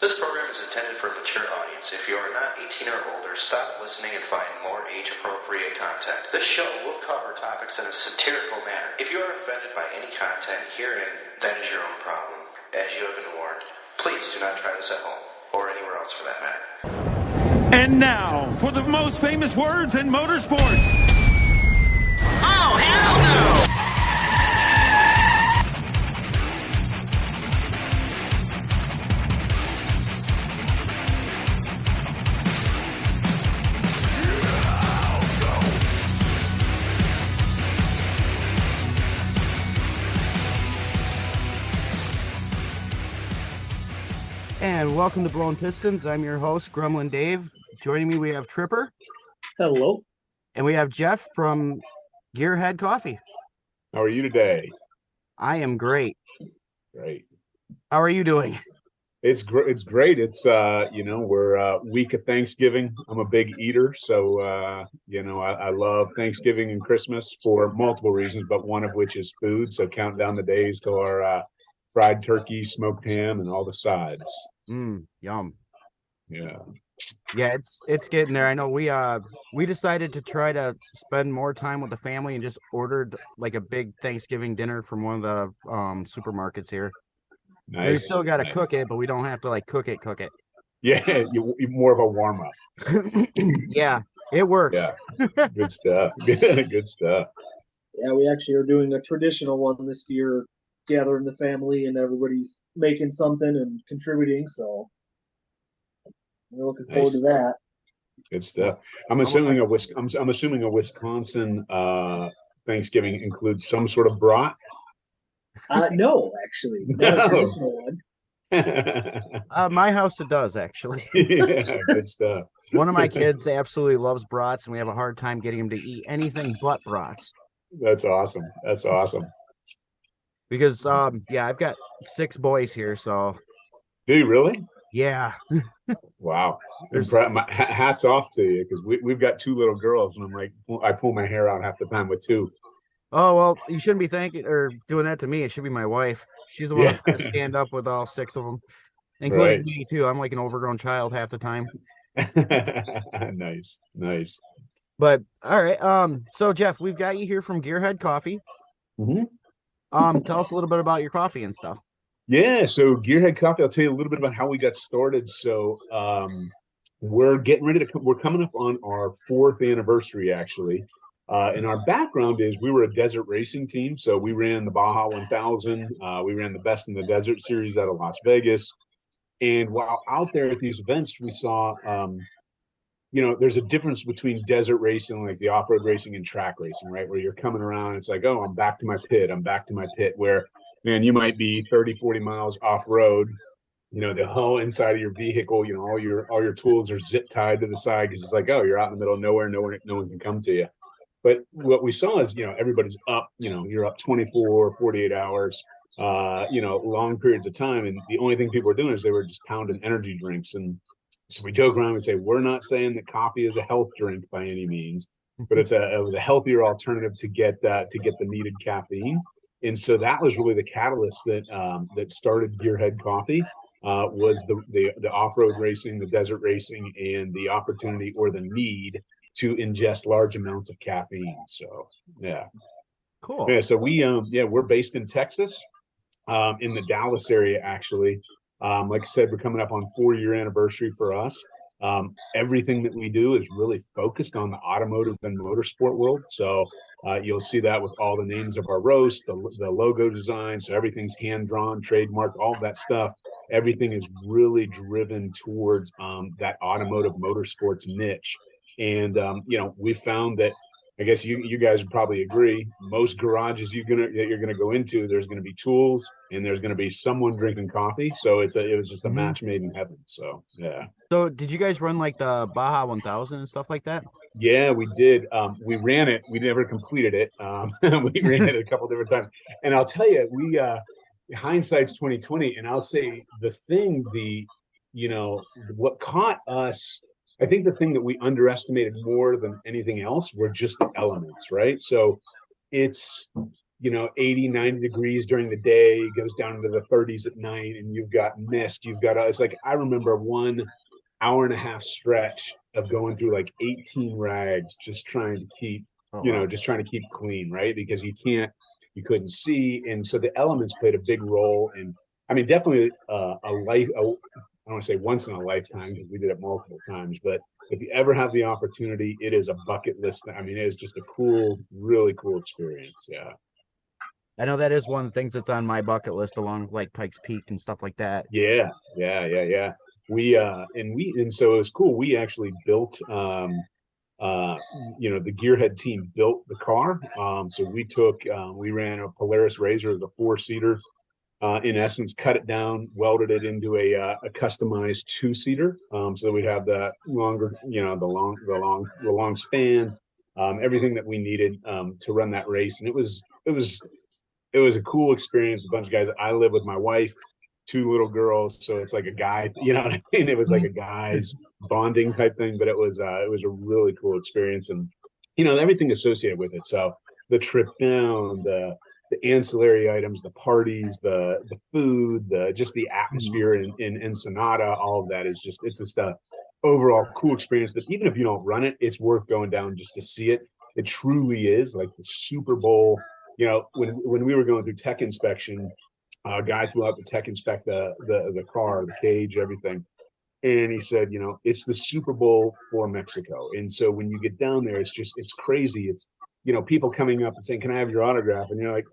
This program is intended for a mature audience. If you are not 18 or older, stop listening and find more age-appropriate content. This show will cover topics in a satirical manner. If you are offended by any content herein, that is your own problem. As you have been warned, please do not try this at home, or anywhere else for that matter. And now, for the most famous words in motorsports. Oh, hell no! And welcome to Blown Pistons. I'm your host, Gremlin Dave. Joining me, we have Tripper. Hello. And we have Jeff from Gearhead Coffee. How are you today? I am great. Great. How are you doing? It's great. It's we're week of Thanksgiving. I'm a big eater, so I love Thanksgiving and Christmas for multiple reasons, but one of which is food. So count down the days till our fried turkey, smoked ham, and all the sides. Yum. Yeah. Yeah, it's getting there. I know we decided to try to spend more time with the family and just ordered like a big Thanksgiving dinner from one of the supermarkets here. Nice. We still got to cook it, but we don't have to like cook it. Yeah, you're more of a warm up. Yeah, it works. Yeah. Good stuff. Good stuff. Yeah, we actually are doing a traditional one this year, gathering the family and everybody's making something and contributing. So we're looking forward to that. Good stuff. I'm assuming a Wisconsin Thanksgiving includes some sort of brat. No, actually, not a traditional one. My house it does actually. Yeah, good stuff. One of my kids absolutely loves brats, and we have a hard time getting him to eat anything but brats. That's awesome. Because I've got 6 boys here, so. Do you really? Yeah. Wow. Hats off to you, because we've got 2 little girls, and I'm like, I pull my hair out half the time with 2. Oh, well, you shouldn't be thanking or doing that to me. It should be my wife. She's the one that's going to stand up with all 6 of them, including me too. I'm like an overgrown child half the time. Nice. But all right. So Jeff, we've got you here from Gearhead Coffee. Mm-hmm. Tell us a little bit about your coffee and stuff. Yeah, so Gearhead Coffee, I'll tell you a little bit about how we got started. So we're coming up on our 4th anniversary, actually. And our background is we were a desert racing team. So we ran the Baja 1000. We ran the Best in the Desert series out of Las Vegas. And while out there at these events, we saw, there's a difference between desert racing, like the off-road racing, and track racing, right? Where you're coming around, it's like, oh, I'm back to my pit. Where, man, you might be 30, 40 miles off-road. The whole inside of your vehicle, all your tools are zip tied to the side, because it's like, oh, you're out in the middle of nowhere, no one can come to you. But what we saw is, everybody's up, you're up 24, 48 hours, long periods of time. And the only thing people were doing is they were just pounding energy drinks. And so we joke around and say, we're not saying that coffee is a health drink by any means, but it was a healthier alternative to get the needed caffeine. And so that was really the catalyst that started Gearhead Coffee, was the off-road racing, the desert racing, and the opportunity or the need to ingest large amounts of caffeine. So yeah, cool. Yeah, so we're based in Texas, in the Dallas area, actually. Like I said, we're coming up on 4-year anniversary for us. Everything that we do is really focused on the automotive and motorsport world. So you'll see that with all the names of our roast, the logo design. So everything's hand drawn, trademarked, all of that stuff. Everything is really driven towards that automotive motorsports niche. And we found that, I guess you guys would probably agree, most garages you're gonna go into, there's gonna be tools and there's gonna be someone drinking coffee. So it was just a match made in heaven. So yeah. So did you guys run like the Baja 1000 and stuff like that? Yeah, we did. We ran it. We never completed it. We ran it a couple different times. And I'll tell you, hindsight's 2020. And I'll say what caught us, I think the thing that we underestimated more than anything else were just the elements, right? So it's it's 80, 90 degrees during the day, goes down into the 30s at night, and you've got mist. It's like, I remember 1.5 hour stretch of going through like 18 rags, just trying to keep, just trying to keep clean, right? Because you couldn't see. And so the elements played a big role. And I mean, definitely I don't want to say once in a lifetime, because we did it multiple times, but if you ever have the opportunity, it is a bucket list. I mean, it is just a really cool experience. Yeah. I know that is one of the things that's on my bucket list, along like Pikes Peak and stuff like that. Yeah. And so it was cool. We actually built, the Gearhead team built the car. So we ran a Polaris Razor, the 4-seater. In essence, cut it down, welded it into a customized 2-seater. So we have the longer, the long span, everything that we needed to run that race. And it was a cool experience. A bunch of guys. I live with my wife, 2 little girls, so it's like a guy. You know what I mean? It was like a guy's bonding type thing, but it was a really cool experience, and everything associated with it. So the trip down, the ancillary items, the parties, the food, just the atmosphere in Ensenada, all of that is it's just a overall cool experience that even if you don't run it, it's worth going down just to see it. It truly is like the Super Bowl. When we were going through tech inspection, guy flew out to tech inspect the car, the cage, everything. And he said, it's the Super Bowl for Mexico. And so when you get down there, it's crazy. It's, people coming up and saying, "Can I have your autograph?" And you're like,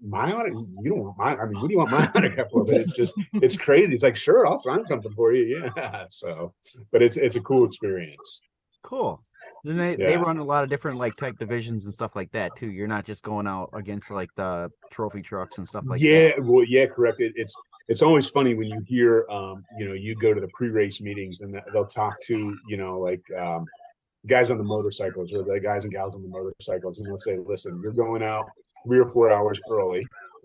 "My autograph? You don't want my, I mean, what do you want my autograph for?" But it's crazy. It's like, sure, I'll sign something for you. Yeah. So, but it's a cool experience. Cool. Then they run a lot of different like tech divisions and stuff like that too. You're not just going out against like the trophy trucks and stuff like that. Yeah, well, yeah, correct. It's always funny when you hear, you go to the pre-race meetings and they'll talk to, guys on the motorcycles or the guys and gals on the motorcycles, and they'll say, "Listen, you're going out 3 or 4 hours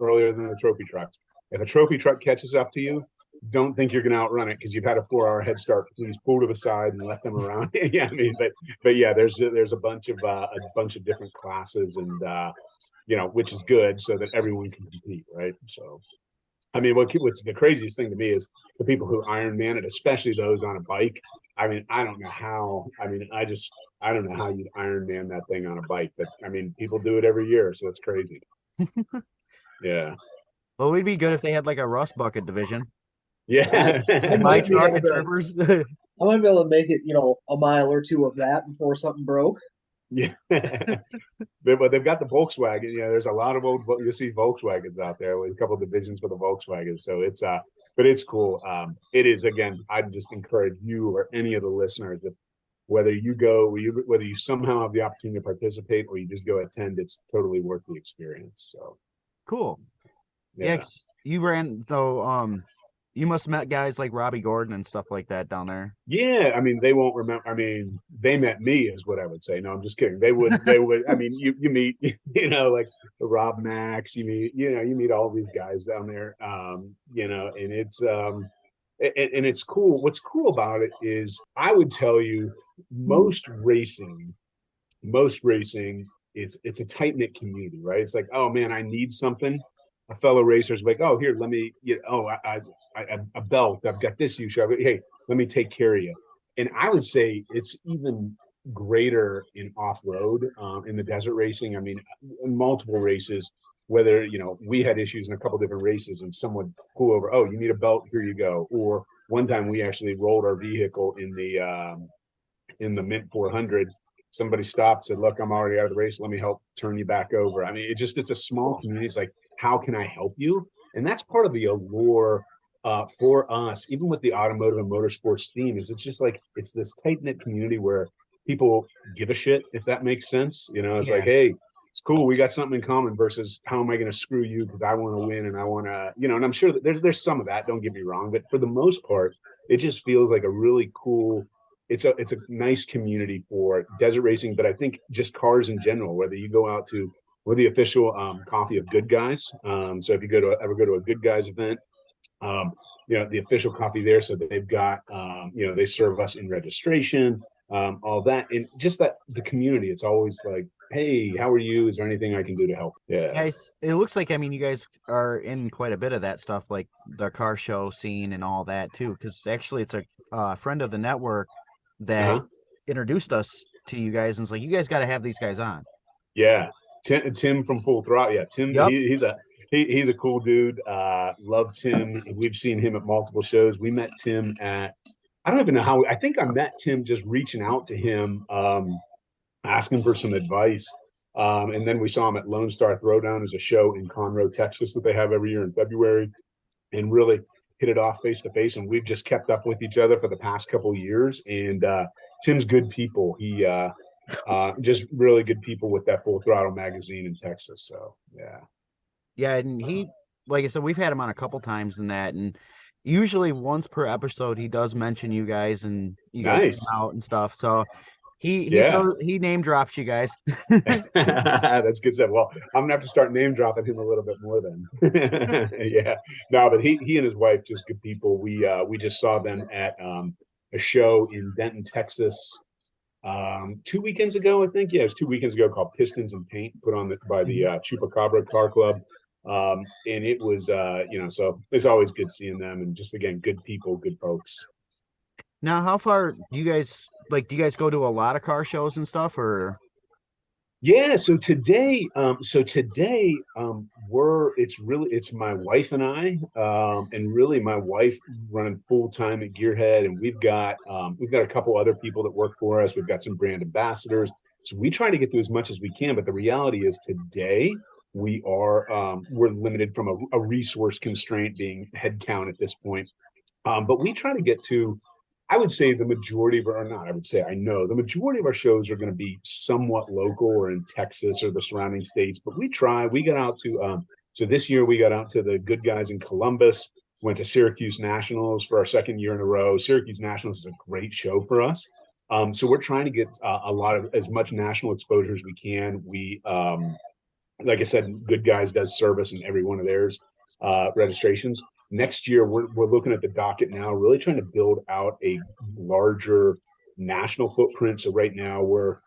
earlier than the trophy trucks. If a trophy truck catches up to you, don't think you're going to outrun it because you've had a 4-hour head start. Please pull to the side and let them around." Yeah, I mean, but yeah, there's a bunch of different classes, and which is good so that everyone can compete, right? So, I mean, what's the craziest thing to me is the people who Ironman it, especially those on a bike. I mean, I don't know how. I mean, I don't know how you'd Ironman that thing on a bike, but I mean, people do it every year, so it's crazy. Yeah. Well, it'd be good if they had like a rust bucket division. Yeah. My truck and trippers. I might be able to make it, a mile or two of that before something broke. Yeah. But they've got the Volkswagen. There's a lot of you'll see Volkswagens out there with a couple of divisions for the Volkswagen. So it's but it's cool. It is, again, I'd just encourage you or any of the listeners that whether you go, whether you somehow have the opportunity to participate or you just go attend, it's totally worth the experience. So cool. Yeah, you ran though. You must have met guys like Robbie Gordon and stuff like that down there. Yeah, I mean, they won't remember. I mean, they met me, is what I would say. No, I'm just kidding. They would. I mean, you meet, like Rob Max. You meet all these guys down there. And it's and it's cool. What's cool about it is, I would tell you, most racing, it's a tight knit community, right? It's like, oh man, I need something. A fellow racer's like, oh, here, let me a belt. I've got this issue. Hey, let me take care of you. And I would say it's even greater in off-road, in the desert racing. I mean, in multiple races, whether, we had issues in a couple different races and someone pull over, "Oh, you need a belt, here you go." Or one time we actually rolled our vehicle in the Mint 400. Somebody stopped, said, "Look, I'm already out of the race. Let me help turn you back over." I mean, it's a small community. It's like, how can I help you? And that's part of the allure for us, even with the automotive and motorsports theme, is it's just like, it's this tight-knit community where people give a shit, if that makes sense. It's like, hey, it's cool, we got something in common, versus how am I going to screw you because I want to win and I want to, and I'm sure that there's some of that, don't get me wrong, but for the most part, it just feels like a really cool, it's a nice community for desert racing, but I think just cars in general, whether you go out to, we're the official coffee of Good Guys. So if you ever go to a Good Guys event, the official coffee there. So they've got, they serve us in registration, all that. And just that the community, it's always like, hey, how are you? Is there anything I can do to help? Yeah. Guys, it looks like, I mean, you guys are in quite a bit of that stuff, like the car show scene and all that too, because actually it's a friend of the network that Uh-huh. introduced us to you guys, and it's like, you guys got to have these guys on. Yeah. Tim from Full Throttle. Yeah, Tim. Yep. He's a cool dude. Love Tim. We've seen him at multiple shows. We met Tim at, I don't even know how. I think I met Tim just reaching out to him, asking for some advice. And then we saw him at Lone Star Throwdown as a show in Conroe, Texas, that they have every year in February, and really hit it off face to face. And we've just kept up with each other for the past couple of years. And Tim's good people. He just really good people with that Full Throttle magazine in Texas. So Yeah, and he, like I said, we've had him on a couple times in that, and usually once per episode he does mention you guys, and you guys Nice. come out and stuff. So he Yeah. he name drops you guys. That's good stuff. Well, I'm gonna have to start name dropping him a little bit more then. Yeah. No, but he and his wife, just good people. We just saw them at a show in Denton, Texas, 2 weekends ago, I think. Yeah, it was 2 weekends ago, called Pistons and Paint, put on by the Chupacabra Car Club. And it was so it's always good seeing them, and just again, good people, good folks. Now, how far do you guys do you guys go to a lot of car shows and stuff, or? Yeah, so today it's my wife and I, and really my wife running full time at Gearhead, and we've got a couple other people that work for us. We've got some brand ambassadors, so we try to get through as much as we can. But the reality is today we're limited from a resource constraint, being head count at this point. But we try to get to, I would say the majority of I know the majority of our shows are going to be somewhat local or in Texas or the surrounding states, but we got out to, so this year we got out to the good guys in Columbus, went to Syracuse Nationals for our second year in a row. Syracuse Nationals is a great show for us. So we're trying to get as much national exposure as we can. We, like I said, Good Guys does service in every one of theirs registrations. Next year, we're looking at the docket now, really trying to build out a larger national footprint. So right now we're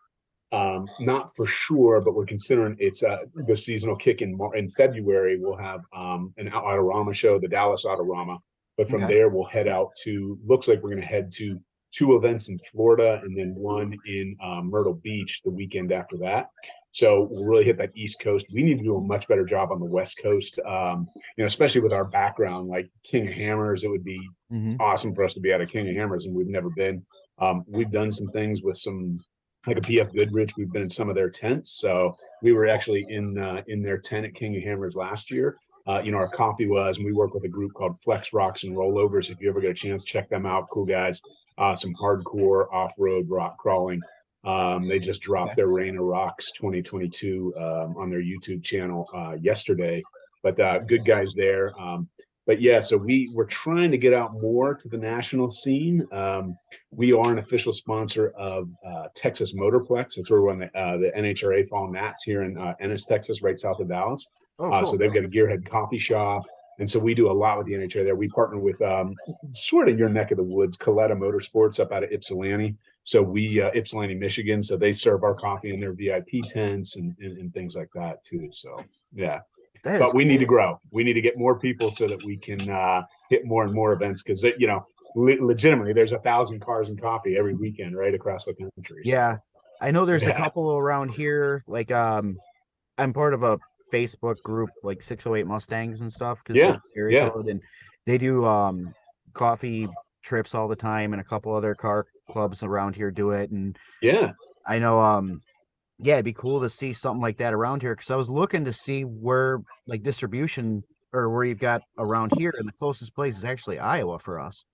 not for sure, but we're considering it's the seasonal kick in February. We'll have an Autorama show, the Dallas Autorama. But from there, we'll head out to, looks like we're going to head to 2 events in Florida and then 1 in Myrtle Beach the weekend after that. So we'll really hit that East Coast. We need to do a much better job on the West Coast, especially with our background, like King of Hammers. It would be awesome for us to be at a King of Hammers, and we've never been. We've done some things with like a BF Goodrich. We've been in some of their tents. So we were actually in their tent at King of Hammers last year. Our coffee was, and we work with a group called Flex Rocks and Rollovers. If you ever get a chance, check them out. Cool guys. Some hardcore off-road rock crawling. They just dropped their Rain of Rocks 2022 on their YouTube channel yesterday. But good guys there. But yeah, so we're trying to get out more to the national scene. We are an official sponsor of Texas Motorplex. That's where we're on the NHRA Fall Nats here in Ennis, Texas, right south of Dallas. Cool. So they've got a Gearhead coffee shop. And so we do a lot with the NHRA there. We partner with sort of your neck of the woods, Coletta Motorsports up out of Ypsilanti. So Ypsilanti, Michigan. So they serve our coffee in their VIP tents and things like that too. So yeah. But we need to grow. We need to get more people so that we can hit more and more events, because legitimately there's 1,000 cars and coffee every weekend right across the country. Yeah, I know there's a couple around here. Like I'm part of a Facebook group like 608 Mustangs and stuff, because code, and they do coffee trips all the time, and a couple other car clubs around here do it. And I know it'd be cool to see something like that around here, because I was looking to see where like distribution or where you've got around here, and the closest place is actually Iowa for us.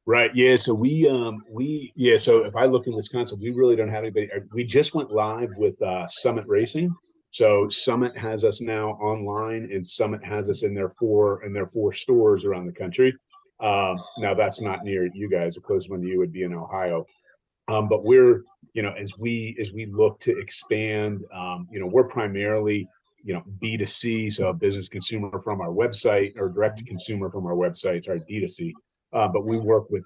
Right. Yeah. So so if I look in Wisconsin, we really don't have anybody. We just went live with Summit Racing. So Summit has us now online, and Summit has us in their four stores around the country. Now that's not near you guys. The closest one to you would be in Ohio. But we're, as we look to expand, we're primarily, B2C, so business consumer from our website, or direct to consumer from our website, or D2C. but we work with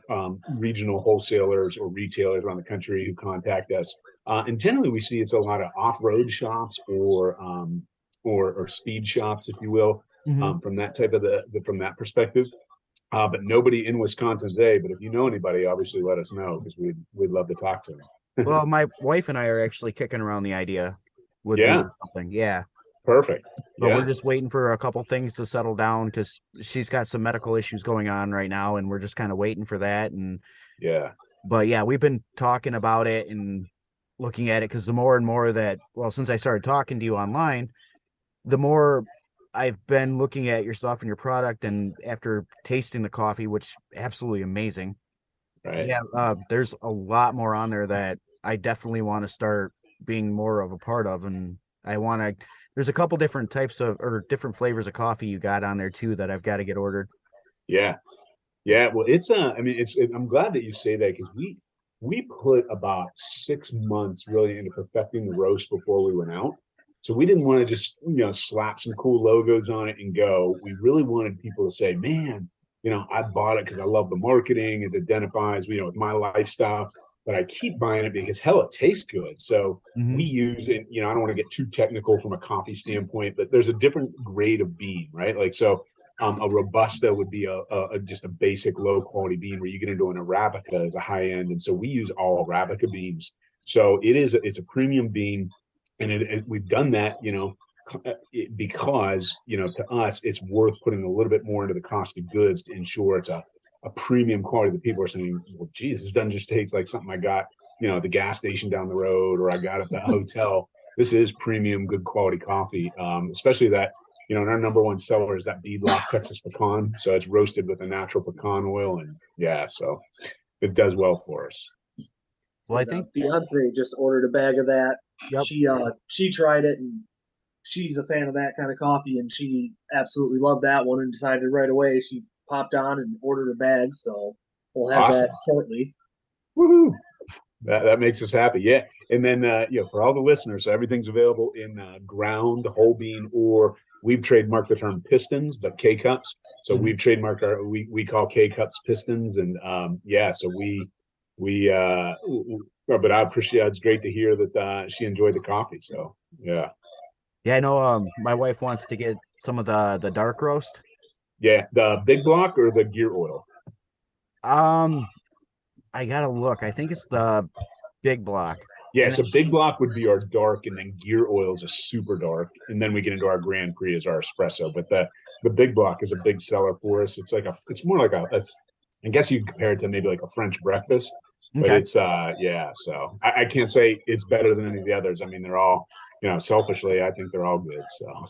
regional wholesalers or retailers around the country who contact us. And generally, we see it's a lot of off-road shops or speed shops, if you will, from that type of from that perspective. But nobody in Wisconsin today. But if you know anybody, obviously let us know because we'd love to talk to them. Well, my wife and I are actually kicking around the idea with doing something. Yeah. Perfect. But we're just waiting for a couple things to settle down because she's got some medical issues going on right now, and we're just kind of waiting for that. And but yeah, we've been talking about it and looking at it because the more and more that, well, since I started talking to you online, the more I've been looking at your stuff and your product, and after tasting the coffee, which absolutely amazing. Right. Yeah, there's a lot more on there that I definitely want to start being more of a part of, and I want to. There's a couple different types of or different flavors of coffee you got on there too that I've got to get ordered. Yeah. Well, it's I mean, I'm glad that you say that because we put about 6 months really into perfecting the roast before we went out. So we didn't want to just slap some cool logos on it and go. We really wanted people to say, man, I bought it because I love the marketing. It identifies, with my lifestyle. But I keep buying it because hell, it tastes good. So we use it. I don't want to get too technical from a coffee standpoint, but there's a different grade of bean, right? Like so, a Robusta would be just a basic low quality bean where you get into an Arabica as a high end, and so we use all Arabica beans. So it's a premium bean, and we've done that, because to us it's worth putting a little bit more into the cost of goods to ensure it's a premium quality that people are saying, well, geez, this doesn't just taste like something I got, at the gas station down the road or I got at the hotel. This is premium, good quality coffee, especially that, and our number one seller is that beadlock Texas pecan. So it's roasted with a natural pecan oil. And so it does well for us. Well, I think fiance just ordered a bag of that. Yep. She tried it and she's a fan of that kind of coffee and she absolutely loved that one and decided right away. She popped on and ordered a bag, so we'll have that shortly. Woohoo! That makes us happy, yeah. And then for all the listeners, so everything's available in ground, whole bean, or we've trademarked the term Pistons, but K cups. So we've trademarked we call K cups Pistons, and so but I appreciate it's great to hear that she enjoyed the coffee. So yeah, I know. My wife wants to get some of the dark roast. Yeah, the big block or the gear oil? I gotta look. I think it's the big block. Yeah, so big block would be our dark, and then gear oil is a super dark, and then we get into our Grand Prix as our espresso. But the big block is a big seller for us. It's more like I guess you compare it to maybe like a French breakfast. But it's so I can't say it's better than any of the others. I mean, they're all, selfishly, I think they're all good. So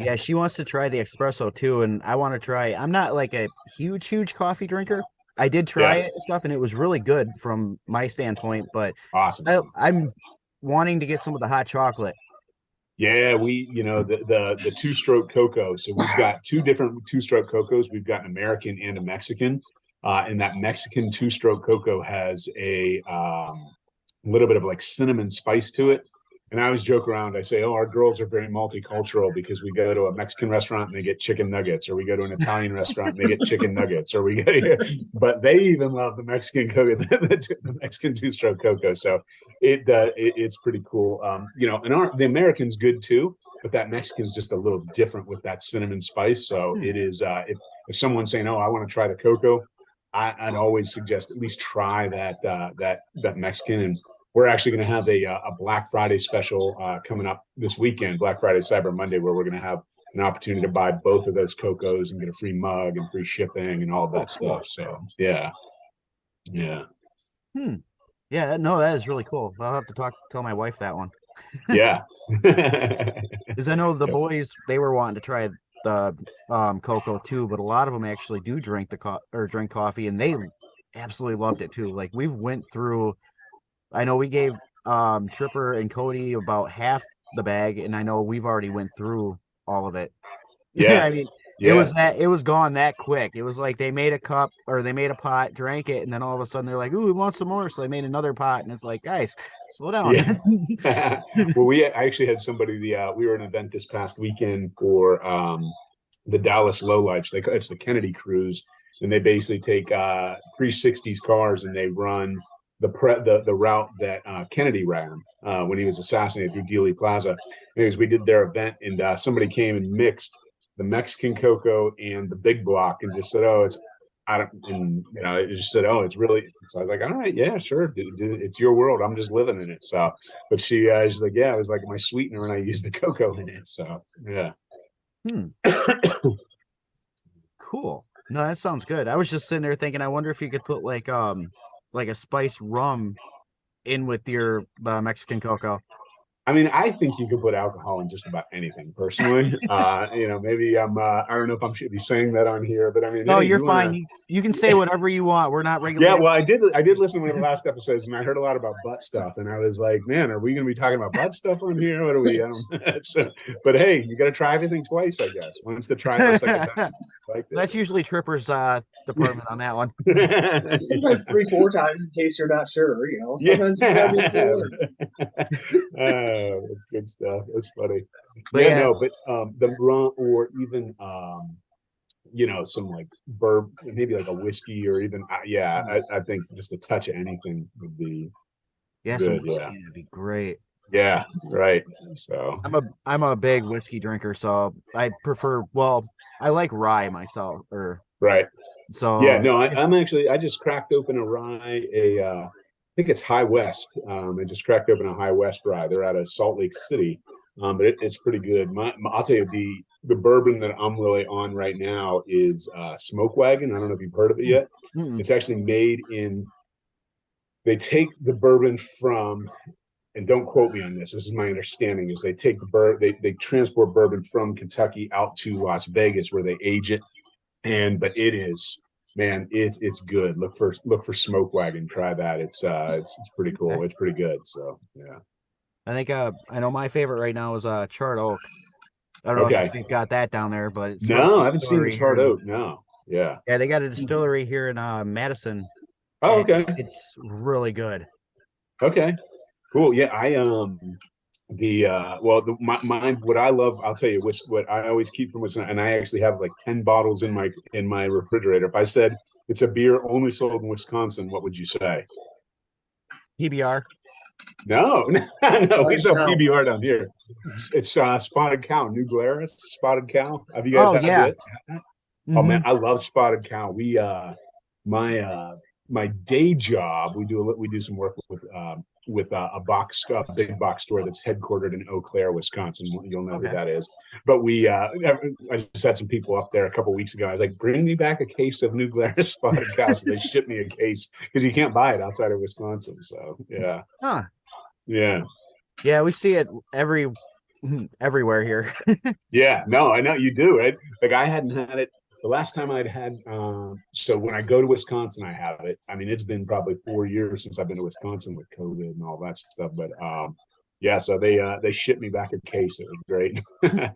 yeah, she wants to try the espresso too, and I want to try. I'm not like a huge coffee drinker. I did try it and stuff, and it was really good from my standpoint. But awesome. I'm wanting to get some of the hot chocolate. Yeah, we the 2-stroke cocoa. So we've got 2 different 2-stroke cocos. We've got an American and a Mexican. And that Mexican 2-stroke cocoa has a little bit of like cinnamon spice to it. And I always joke around. I say, our girls are very multicultural because we go to a Mexican restaurant and they get chicken nuggets, or we go to an Italian restaurant and they get chicken nuggets, or we go but they even love the Mexican cocoa, the Mexican 2-stroke cocoa. So it's pretty cool. And the American's good too, but that Mexican's just a little different with that cinnamon spice. So it is, if someone's saying, I want to try the cocoa, I'd always suggest at least try that Mexican. And we're actually going to have a Black Friday special coming up this weekend, Black Friday, Cyber Monday, where we're going to have an opportunity to buy both of those cocos and get a free mug and free shipping and all of that stuff. So yeah. Yeah, no, that is really cool. I'll have to tell my wife that one. Yeah. Because I know the boys, they were wanting to try the cocoa too, but a lot of them actually do drink drink coffee, and they absolutely loved it too. Like we've went through, I know we gave Tripper and Cody about half the bag, and I know we've already went through all of it. Yeah. I mean, it was gone that quick. It was like they made a cup or they made a pot, drank it, and then all of a sudden they're like, "Ooh, we want some more." So they made another pot, and it's like, guys, slow down. Yeah. Well, I actually had somebody. We were at an event this past weekend for the Dallas Lowlights. It's the Kennedy Cruise, and they basically take 360s cars and they run the route that Kennedy ran when he was assassinated through Dealey Plaza. Anyways, we did their event, and somebody came and mixed the Mexican cocoa and the big block, and just said, "Oh, it's I don't," and it just said, "Oh, it's really." So I was like, "All right, yeah, sure, it's your world. I'm just living in it." So, but she's like, "Yeah, it was like my sweetener, and I used the cocoa in it." So, yeah. Cool. No, that sounds good. I was just sitting there thinking, I wonder if you could put like a spiced rum in with your Mexican cocoa. I mean, I think you could put alcohol in just about anything. Personally, maybe I don't know if I should be saying that on here, but I mean, no, you're fine. You can say whatever you want. We're not regulated. Yeah, well, I did listen to one of the last episodes, and I heard a lot about butt stuff, and I was like, man, are we going to be talking about butt stuff on here? What are we? But hey, you got to try everything twice, I guess. Once to try it, like that's usually Tripper's department on that one. Sometimes 3-4 times in case you're not sure. Sometimes you gotta be slower. That's good stuff. That's funny. But the rum, or even some like bourbon, maybe like a whiskey, or even I think just a touch of anything would be good. Some whiskey would be great. Yeah, right. So I'm a big whiskey drinker, so I prefer. Well, I like rye myself, right. So I just cracked open a rye. I think it's High West. I just cracked open a High West rye. They're out of Salt Lake City, but it's pretty good. I'll tell you, the bourbon that I'm really on right now is Smoke Wagon. I don't know if you've heard of it yet. Mm-mm. It's actually made in. They take the bourbon from, and don't quote me on this. This is my understanding: is they take they transport bourbon from Kentucky out to Las Vegas where they age it, but it is. Man, it's good. Look for Smoke Wagon. Try that. It's pretty cool. Okay. It's pretty good. So yeah. I think I know my favorite right now is Charred Oak. I don't know if you've got that down there, but it's I haven't seen the Charred Oak. No. Yeah. Yeah, they got a distillery here in Madison. Oh, okay. It's really good. Okay. Cool. Yeah, what I love, I'll tell you what I always keep from Wisconsin, and I actually have like 10 bottles in my refrigerator. If I said it's a beer only sold in Wisconsin, what would you say? PBR. No, we sell PBR down here. It's Spotted Cow, New Glarus, Spotted Cow. Have you guys had it? Mm-hmm. Oh man, I love Spotted Cow. We my day job, we do some work with a big box store that's headquartered in Eau Claire, Wisconsin. You'll know who that is. But I just had some people up there a couple of weeks ago. I was like, bring me back a case of New Glarus Spotted Cow. So they shipped me a case because you can't buy it outside of Wisconsin. So yeah. Huh. Yeah. Yeah, we see it everywhere here. Yeah, no, I know you do, right? Like I hadn't had it. The last time I'd had, so when I go to Wisconsin, I have it. I mean, it's been probably 4 years since I've been to Wisconsin with COVID and all that stuff. But so they shipped me back a case. It was great. Yeah.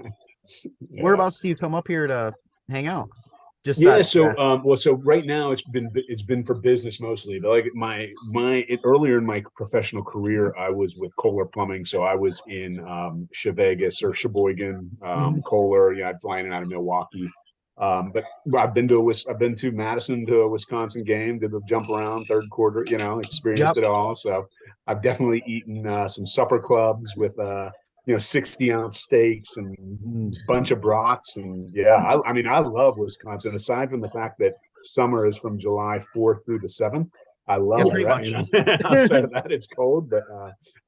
Whereabouts do you come up here to hang out? So right now it's been for business mostly. But like earlier in my professional career, I was with Kohler Plumbing, so I was in Vegas or Sheboygan, Kohler. Yeah, I'd fly in and out of Milwaukee. But I've been to Madison to a Wisconsin game, did the jump around third quarter, experienced it all. So I've definitely eaten some supper clubs with 60-ounce steaks and a bunch of brats. And I love Wisconsin, aside from the fact that summer is from July 4th through the 7th. I love it. Outside of that, it's cold, but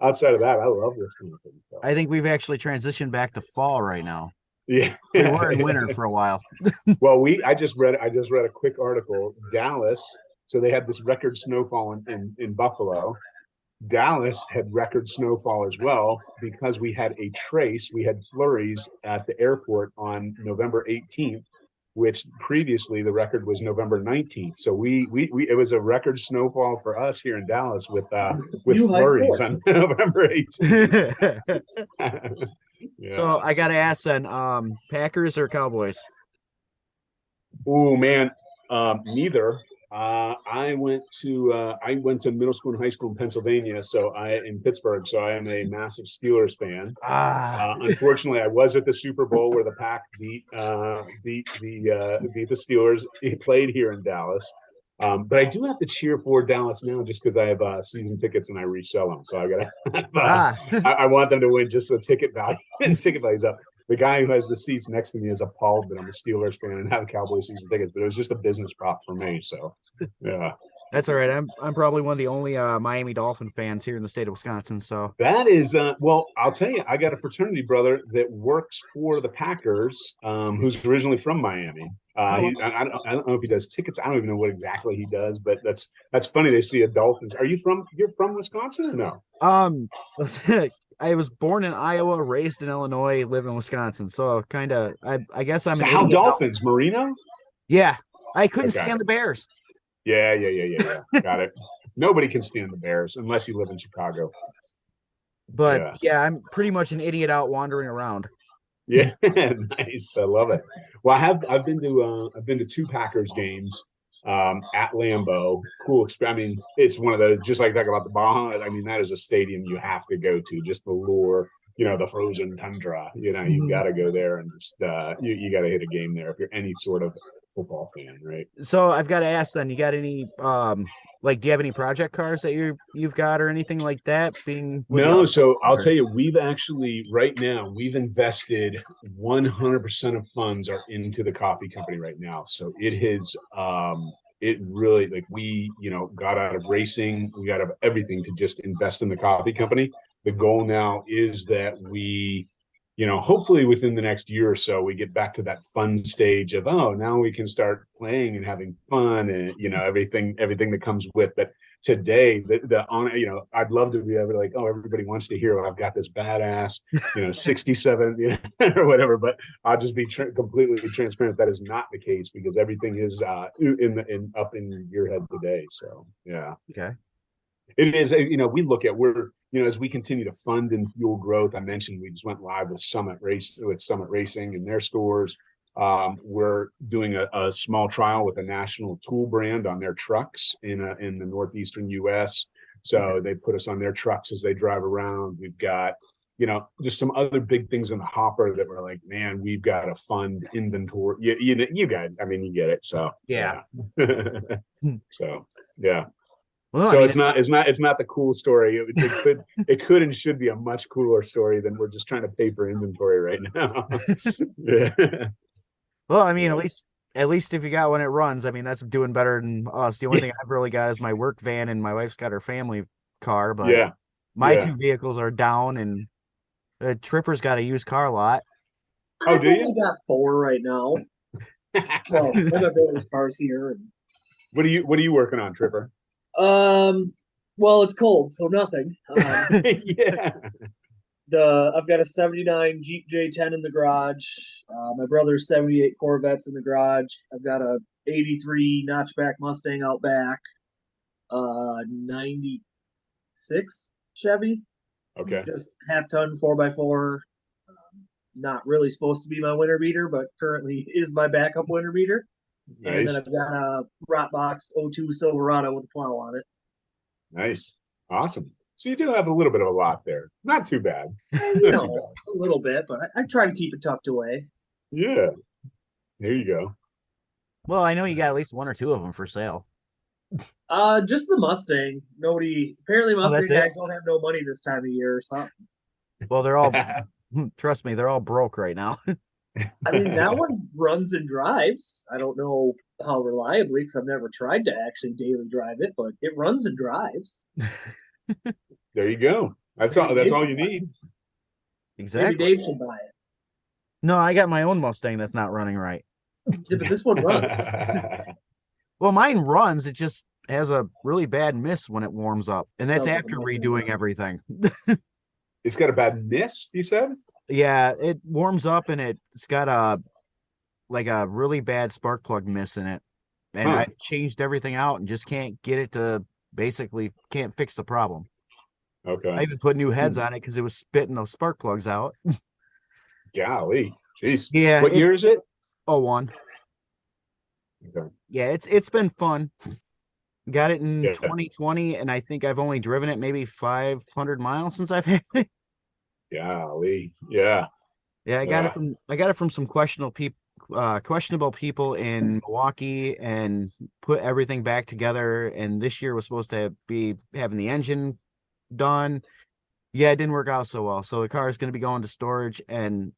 outside of that, I love Wisconsin. So. I think we've actually transitioned back to fall right now. Yeah, we were in winter for a while. Well, I just read a quick article. Dallas, so they had this record snowfall in Buffalo. Dallas had record snowfall as well because we had flurries at the airport on November 18th, which previously the record was November 19th. So we it was a record snowfall for us here in Dallas with flurries on November 18th. Yeah. So I gotta ask then, Packers or Cowboys? Oh man, neither. I went to middle school and high school in Pennsylvania, in Pittsburgh. So I am a massive Steelers fan. Unfortunately, I was at the Super Bowl where the Pack beat the Steelers. He played here in Dallas, but I do have to cheer for Dallas now just because I have season tickets and I resell them. So I gotta. I want them to win just so ticket value's up. The guy who has the seats next to me is appalled that I'm a Steelers fan and have Cowboys season tickets, but it was just a business prop for me. So, yeah, that's all right. I'm probably one of the only Miami Dolphin fans here in the state of Wisconsin. So that is well, I'll tell you, I got a fraternity brother that works for the Packers, who's originally from Miami. I don't know if he does tickets. I don't even know what exactly he does, but that's funny. They see a Dolphins. You're from Wisconsin or no? I was born in Iowa, raised in Illinois, live in Wisconsin. So kind of, I guess I'm. So how Dolphins? Marino? Yeah, I couldn't stand the Bears. Yeah. Got it. Nobody can stand the Bears unless you live in Chicago. But yeah, I'm pretty much an idiot out wandering around. Yeah, nice. I love it. Well, I've been to two Packers games. At Lambeau, cool experience. I mean, it's one of those, just like talk about the Baja. I mean, that is a stadium you have to go to. Just the lure, the frozen tundra. You got to go there and just you got to hit a game there if you're any sort of football fan, right? So I've got to ask then, you got any do you have any project cars that you've got or anything like that? No, so I'll tell you, we've actually right now we've invested 100% of funds are into the coffee company right now. So it has it really, like, we got out of racing, we got out of everything to just invest in the coffee company. The goal now is that we hopefully within the next year or so, we get back to that fun stage of, now we can start playing and having fun and, everything that comes with. But today, I'd love to be able to, like, everybody wants to hear, I've got this badass, 67, or whatever. But I'll just be completely transparent. That is not the case because everything is up in Gearhead today. So, yeah. Okay. It is, we look at, as we continue to fund and fuel growth. I mentioned we just went live with Summit Racing in their stores. We're doing a small trial with a national tool brand on their trucks in the northeastern U.S. So they put us on their trucks as they drive around. We've got, just some other big things in the hopper that we're like, man, we've got to fund inventory. You get it. So yeah. So yeah. Well, so it's not the cool story. It could and should be a much cooler story than we're just trying to pay for inventory right now. Yeah. Well, I mean, at least if you got one, it runs. I mean, that's doing better than us. The only thing I've really got is my work van, and my wife's got her family car. But my two vehicles are down, and the Tripper's got a used car lot. Oh, do you? I got 4 right now. Well, one of my brother's cars here. And... What are you working on, Tripper? Well, it's cold, so nothing. Yeah. I've got a 79 Jeep J10 in the garage. My brother's 78 Corvettes in the garage. I've got a 83 notchback Mustang out back. 96 Chevy. Okay. Just half-ton 4x4. Not really supposed to be my winter beater, but currently is my backup winter beater. Nice. And then I've got a Rotbox 02 Silverado with a plow on it. Nice. Awesome. So you do have a little bit of a lot there. Not too bad. A little bit, but I try to keep it tucked away. Yeah. There you go. Well, I know you got at least 1 or 2 of them for sale. Just the Mustang. Apparently Mustang guys don't have no money this time of year or something. Well, they're all, trust me, they're all broke right now. I mean, that one runs and drives. I don't know how reliably because I've never tried to actually daily drive it, but it runs and drives. There you go. That's all you need. Exactly. Maybe Dave should buy it. No, I got my own Mustang that's not running right. Yeah, but this one runs. Well, mine runs. It just has a really bad miss when it warms up, and that's after redoing everything. It's got a bad miss, you said? Yeah, it warms up and it's got a really bad spark plug miss in it. And I've changed everything out and just can't get it to can't fix the problem. Okay. I even put new heads on it because it was spitting those spark plugs out. Golly. Jeez. Yeah. What year is it? 01. Okay. Yeah, it's been fun. Got it in 2020, and I think I've only driven it maybe 500 miles since I've had it. Golly. Yeah. Yeah, I got it from some questionable people in Milwaukee, and put everything back together. And this year was supposed to be having the engine done. Yeah, it didn't work out so well. So the car is going to be going to storage. And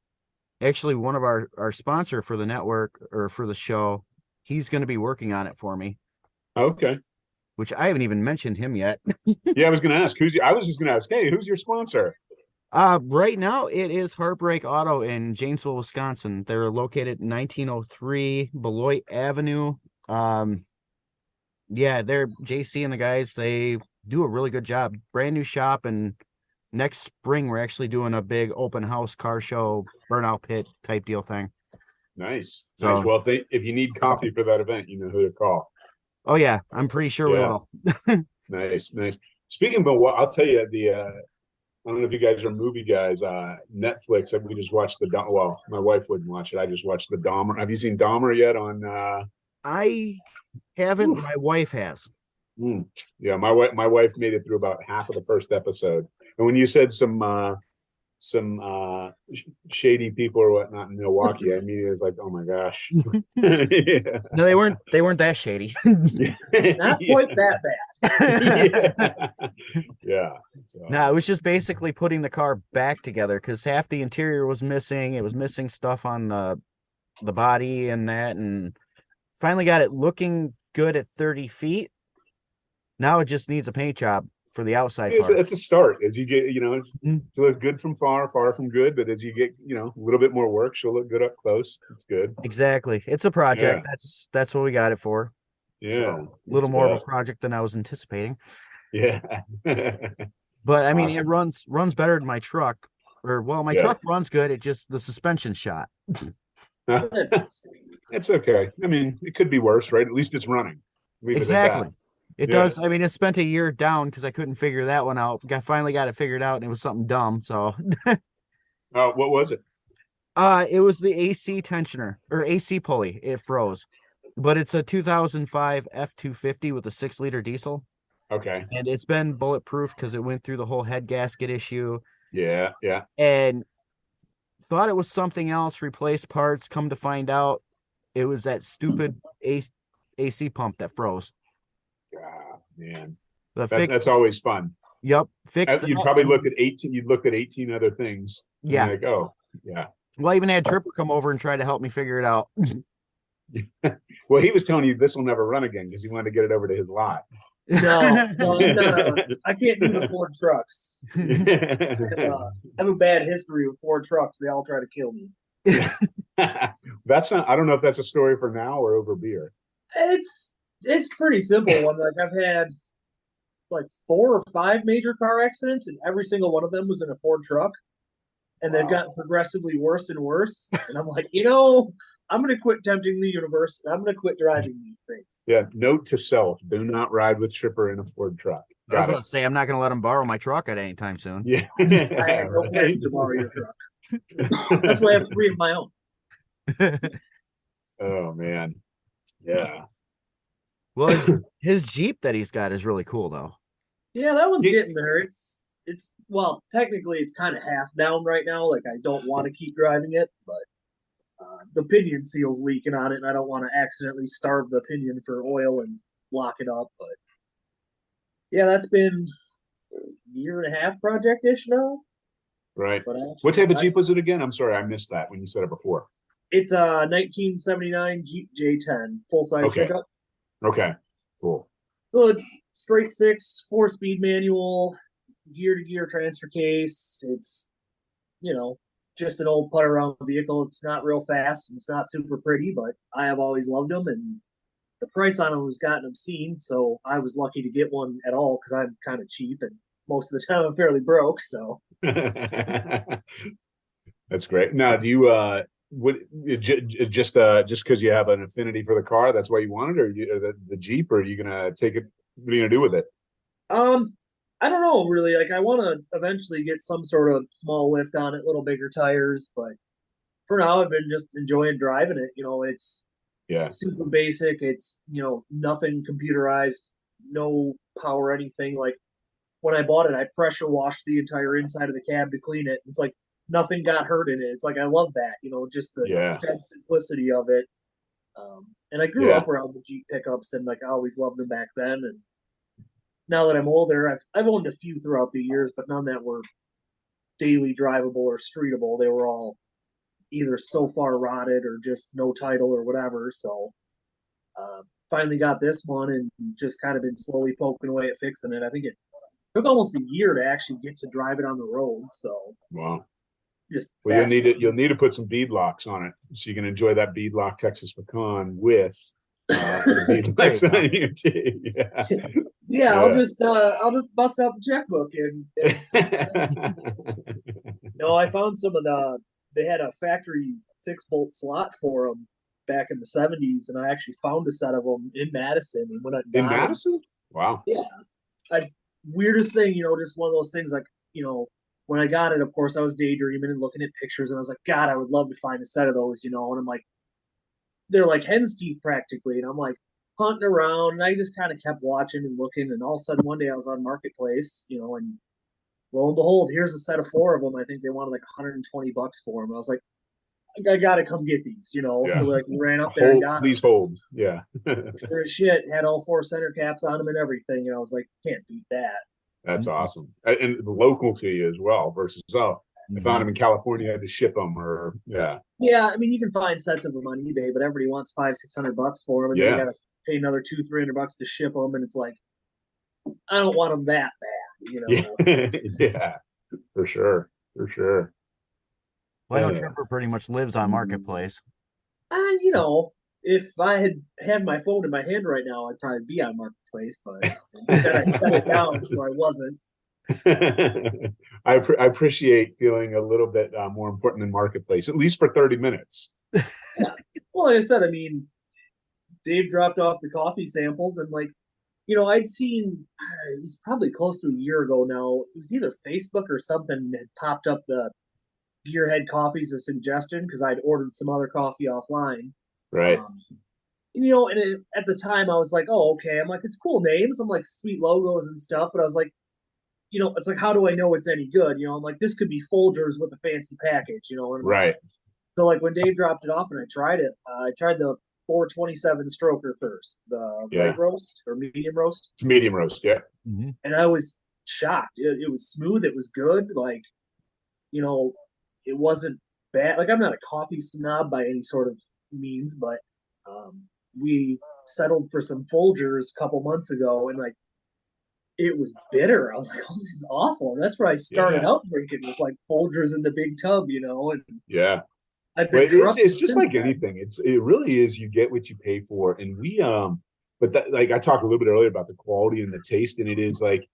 actually, one of our sponsor for the network, or for the show, he's going to be working on it for me. Okay. Which I haven't even mentioned him yet. Yeah, I was going to ask I was just going to ask, hey, who's your sponsor? Right now it is Heartbreak Auto in Janesville, Wisconsin. They're located in 1903 Beloit Avenue. Yeah, they're JC and the guys. They do a really good job. Brand new shop, and next spring we're actually doing a big open house car show, burnout pit type deal thing. Nice. So, nice. Well, if you need coffee for that event, you know who to call. Oh yeah, I'm pretty sure we will. Nice. Speaking of what, I'll tell you, I don't know if you guys are movie guys. Netflix. We just watched well, my wife wouldn't watch it. I just watched the Dahmer. Have you seen Dahmer yet? I haven't. My wife has. Yeah, my wife made it through about half of the first episode. And when you said some shady people or whatnot in Milwaukee, I immediately was like, oh my gosh. Yeah. No, they weren't that shady. Not quite that bad. Yeah. So. No, it was just basically putting the car back together, because half the interior was missing. It was missing stuff on the body and that, and finally got it looking good at 30 feet. Now it just needs a paint job for the outside part. It's a start. As you get, she'll look good from far from good, but as you get, a little bit more work, she'll look good up close. It's good. Exactly. It's a project. Yeah. That's what we got it for. Yeah. So, a little more of a project than I was anticipating. Yeah. But I mean, it runs better than my truck. My truck runs good. It just, the suspension shot. It's okay. I mean, it could be worse, right? At least it's running. Exactly. It does. I mean, it spent a year down because I couldn't figure that one out. I finally got it figured out, and it was something dumb. So, what was it? It was the AC tensioner, or AC pulley. It froze, but it's a 2005 F250 with a 6-liter diesel. Okay. And it's been bulletproof because it went through the whole head gasket issue. Yeah. And thought it was something else. Replaced parts. Come to find out, it was that stupid AC pump that froze. Ah, man, that's always fun. Yep, You'd probably look at 18. You'd look at 18 other things. Yeah. Like, oh, yeah. Well, I even had Tripper come over and try to help me figure it out. Well, he was telling you this will never run again because he wanted to get it over to his lot. No, I can't do the Ford trucks. I have a bad history with Ford trucks. They all try to kill me. That's not. I don't know if that's a story for now or over beer. It's pretty simple one. Like, I've had like 4 or 5 major car accidents, and every single one of them was in a Ford truck. And they've gotten progressively worse and worse. And I'm like, I'm going to quit tempting the universe, and I'm going to quit driving these things. Yeah. Note to self: do not ride with Tripper in a Ford truck. I was about to say, I'm not going to let him borrow my truck at any time soon. Yeah. I have no plans to borrow your truck. That's why I have 3 of my own. Oh man. Yeah. Well, his Jeep that he's got is really cool, though. Yeah, that one's getting there. It's technically it's kind of half down right now. Like, I don't want to keep driving it, but the pinion seal's leaking on it, and I don't want to accidentally starve the pinion for oil and lock it up. But yeah, that's been a 1.5-year project-ish now. Right. But what type of Jeep was it again? I'm sorry, I missed that when you said it before. It's a 1979 Jeep J10 full-size pickup. Okay, cool. So straight 6, 4-speed manual, gear-to-gear transfer case. It's, just an old putt around vehicle. It's not real fast, and it's not super pretty, but I have always loved them, and the price on them has gotten obscene, so I was lucky to get one at all because I'm kind of cheap, and most of the time I'm fairly broke, so. That's great. Now, do you just because you have an affinity for the car, that's why you want it, or the Jeep, or are you gonna take it? What are you gonna do with it? I don't know, really. Like, I want to eventually get some sort of small lift on it, little bigger tires, but for now I've been just enjoying driving it. It's super basic. It's nothing computerized. no power, anything. Like when I bought it, I pressure washed the entire inside of the cab to clean it. It's like nothing got hurt in it. It's like I love that, just the dead simplicity of it. And I grew up around the Jeep pickups, and like I always loved them back then. And now that I'm older, I've owned a few throughout the years, but none that were daily drivable or streetable. They were all either so far rotted or just no title or whatever. So finally got this one and just kind of been slowly poking away at fixing it. I think it took almost a year to actually get to drive it on the road. So wow. Just well, you'll need to put some bead locks on it so you can enjoy that beadlock Texas pecan with bead locks on your yeah. I'll just bust out the checkbook and no, I found some of they had a factory 6-bolt slot for them back in the 70s, and I actually found a set of them in Madison. And when I got in Madison, wow, yeah, weirdest thing, just one of those things like when I got it, of course, I was daydreaming and looking at pictures, and I was like, God, I would love to find a set of those, and I'm like, they're like hen's teeth practically, and I'm like hunting around, and I just kind of kept watching and looking, and all of a sudden one day I was on Marketplace, and lo and behold, here's a set of 4 of them. I think they wanted like $120 for them. I was like, I gotta come get these, So like we ran up there and got please them. Hold, yeah. Sure as shit, had all 4 center caps on them and everything, and I was like, can't beat that. That's awesome, and local to you as well. Versus I found them in California, I had to ship them, or yeah. I mean, you can find sets of them on eBay, but everybody wants $500-600 for them, and then you gotta pay another $200-300 to ship them, and it's like, I don't want them that bad, Yeah, for sure. Well, I know Trevor pretty much lives on Marketplace. If I had my phone in my hand right now, I'd probably be on Marketplace, but instead I set it down, so I wasn't. I appreciate feeling a little bit more important than Marketplace, at least for 30 minutes. Yeah. Well, like I said, I mean, Dave dropped off the coffee samples, and like, I'd seen, it was probably close to a year ago now, it was either Facebook or something that popped up the Gearhead coffee as a suggestion because I'd ordered some other coffee offline. Right. And at the time I was like, oh, okay. I'm like, it's cool names. I'm like, sweet logos and stuff. But I was like, it's like, how do I know it's any good? I'm like, this could be Folgers with a fancy package, and right. So like when Dave dropped it off and I tried it, I tried the 427 stroker first, the light roast or medium roast. It's medium roast, yeah. Mm-hmm. And I was shocked. It was smooth. It was good. Like, it wasn't bad. Like, I'm not a coffee snob by any sort of means, but we settled for some Folgers a couple months ago, and like, it was bitter. I was like, oh, this is awful. And that's where I started out drinking, was like Folgers in the big tub, and it's just like anything. It really is. You get what you pay for, and we but that, like I talked a little bit earlier about the quality and the taste, and it is like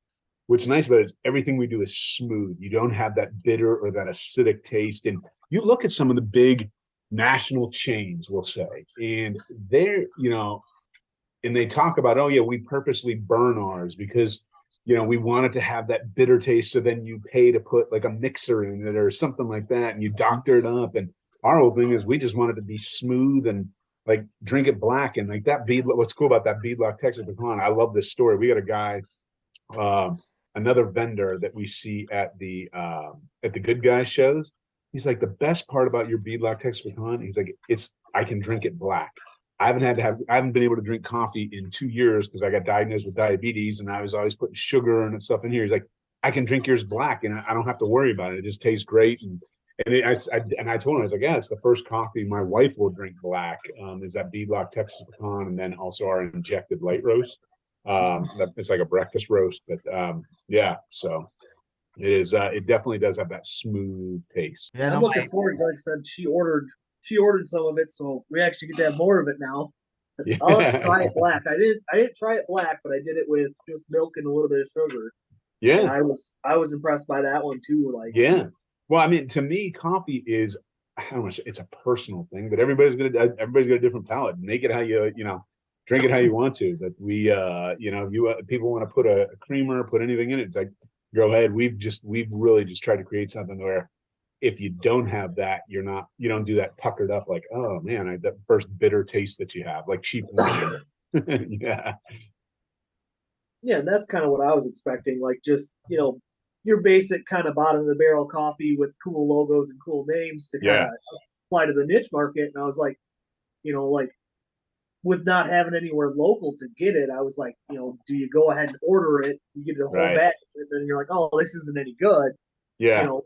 what's nice about it is everything we do is smooth. You don't have that bitter or that acidic taste, and you look at some of the big national chains, we'll say, and they're and they talk about, oh yeah, we purposely burn ours because we want it to have that bitter taste, so then you pay to put like a mixer in it or something like that, and you doctor it up. And our whole thing is we just want it to be smooth and like drink it black. And like that what's cool about that beadlock Texas pecan, I love this story. We got a guy, another vendor that we see at the Good Guys shows. He's like, the best part about your beadlock Texas pecan, he's like, I can drink it black. I haven't been able to drink coffee in 2 years because I got diagnosed with diabetes, and I was always putting sugar and stuff in here. He's like, I can drink yours black, and I don't have to worry about it. It just tastes great. And I told him, I was like, yeah, it's the first coffee my wife will drink black. Is that beadlock Texas pecan, and then also our injected light roast. It's like a breakfast roast, but so it is. It definitely does have that smooth taste. Yeah, I'm looking forward. Like I said, she ordered some of it, so we actually get to have more of it now. Yeah. I'll have to try it black. I didn't try it black, but I did it with just milk and a little bit of sugar. Yeah, and I was impressed by that one too. Like, yeah. Well, I mean, to me, coffee is, I don't want to say it's a personal thing, but everybody's got a different palate. Make it how you drink it how you want to. But we, people want to put a creamer, put anything in it. It's like, go ahead. We've really just tried to create something where if you don't have that, you don't do that puckered up like, oh man, that first bitter taste that you have, like cheap wine. Yeah. Yeah, that's kind of what I was expecting. Like just, your basic kind of bottom of the barrel coffee with cool logos and cool names to kind Yeah, of apply to the niche market. And I was like, like with not having anywhere local to get it, I was like, do you go ahead and order it? You get the whole right. batch, and then you're like, oh, this isn't any good. You Yeah, know,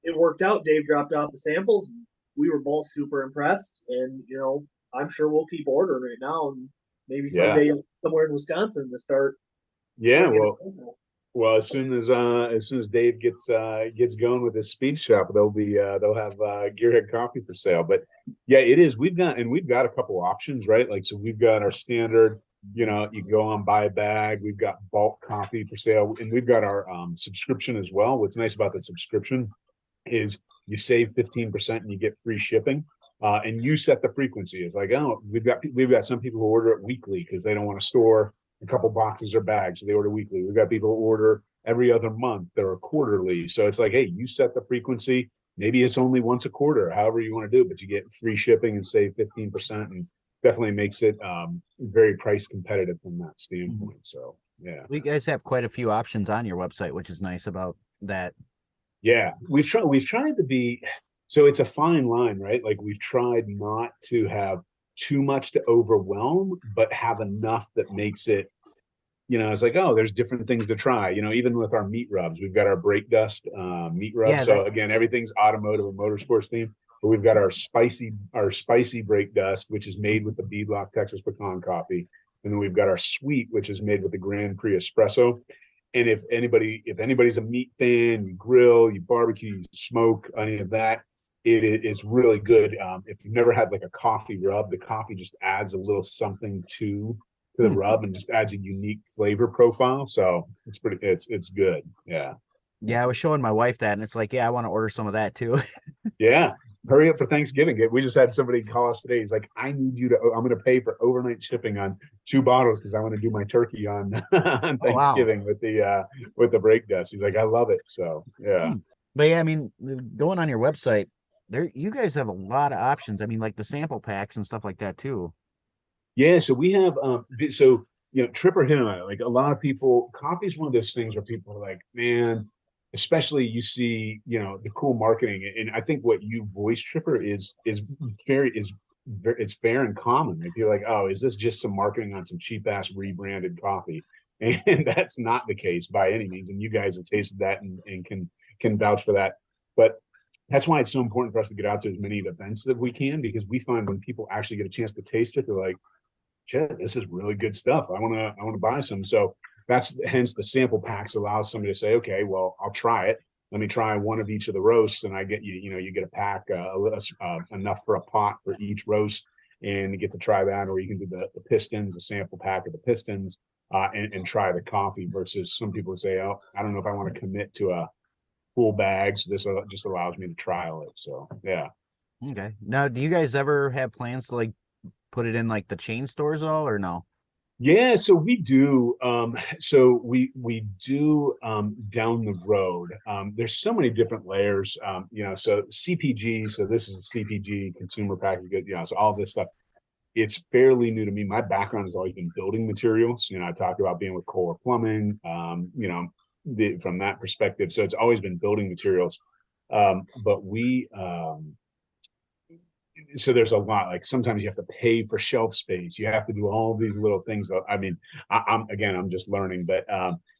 it worked out. Dave dropped off the samples. We were both super impressed, and I'm sure we'll keep ordering right now, and maybe yeah, someday somewhere in Wisconsin to start yeah. swinging. Well, as soon as Dave gets going with his speed shop, they'll have Gearhead coffee for sale. But yeah, it is. We've got a couple options, right? Like, so we've got our standard. You can go on buy a bag. We've got bulk coffee for sale, and we've got our subscription as well. What's nice about the subscription is you save 15% and you get free shipping. And you set the frequency. It's like, oh, we've got some people who order it weekly because they don't want to store a couple boxes or bags, so they order weekly. We've got people who order every other month or quarterly. So it's like, hey, you set the frequency. Maybe it's only once a quarter, however you want to do it, but you get free shipping and save 15%, and definitely makes it very price competitive from that standpoint. So yeah, You guys have quite a few options on your website, which is nice about that. yeah, we've tried to be, so it's a fine line, right? Like, we've tried not to have too much to overwhelm, but have enough that makes it, it's like, oh, there's different things to try. Even with our meat rubs, we've got our brake dust meat rub. Yeah, So again, everything's automotive and motorsports themed. But we've got our spicy brake dust, which is made with the Beadlock Texas pecan coffee, and then we've got our sweet, which is made with the Grand Prix espresso. And if anybody's a meat fan, you grill, you barbecue, you smoke, any of that, it's really good. If you've never had like a coffee rub, the coffee just adds a little something to the rub and just adds a unique flavor profile. So it's good. Yeah. Yeah, I was showing my wife that, and it's like, yeah, I want to order some of that too. Yeah. Hurry up for Thanksgiving. We just had somebody call us today. He's like, I'm going to pay for overnight shipping on 2 bottles because I want to do my turkey on on Thanksgiving with the brake dust. He's like, I love it. So yeah. But yeah, I mean, going on your website, you guys have a lot of options. I mean, like the sample packs and stuff like that too. Yeah, so we have Tripper hit on it. Like, a lot of people, coffee is one of those things where people are like, man, especially you see, the cool marketing. And I think what you voice, Tripper, is it's fair and common. If you're like, oh, is this just some marketing on some cheap ass rebranded coffee? And that's not the case by any means. And you guys have tasted that and can vouch for that. But that's why it's so important for us to get out to as many events that we can, because we find when people actually get a chance to taste it, they're like, shit, this is really good stuff. I want to buy some. So that's hence the sample packs allows somebody to say, okay, well, I'll try it. Let me try one of each of the roasts, and I get you get a pack enough for a pot for each roast, and you get to try that. Or you can do the Pistons, a sample pack of the Pistons, and try the coffee. Versus some people would say, oh, I don't know if I want to commit to a full bag, so this just allows me to trial it. So yeah. Okay. Now, do you guys ever have plans to like put it in like the chain stores at all, or no? Yeah, so we do. We do down the road. There's so many different layers. So CPG. So this is a CPG, consumer packaged good. So all this stuff. It's fairly new to me. My background has always been building materials. I talked about being with Kohler Plumbing. From that perspective, so it's always been building materials. But we. So there's a lot, like sometimes you have to pay for shelf space. You have to do all these little things. I mean, I'm just learning, but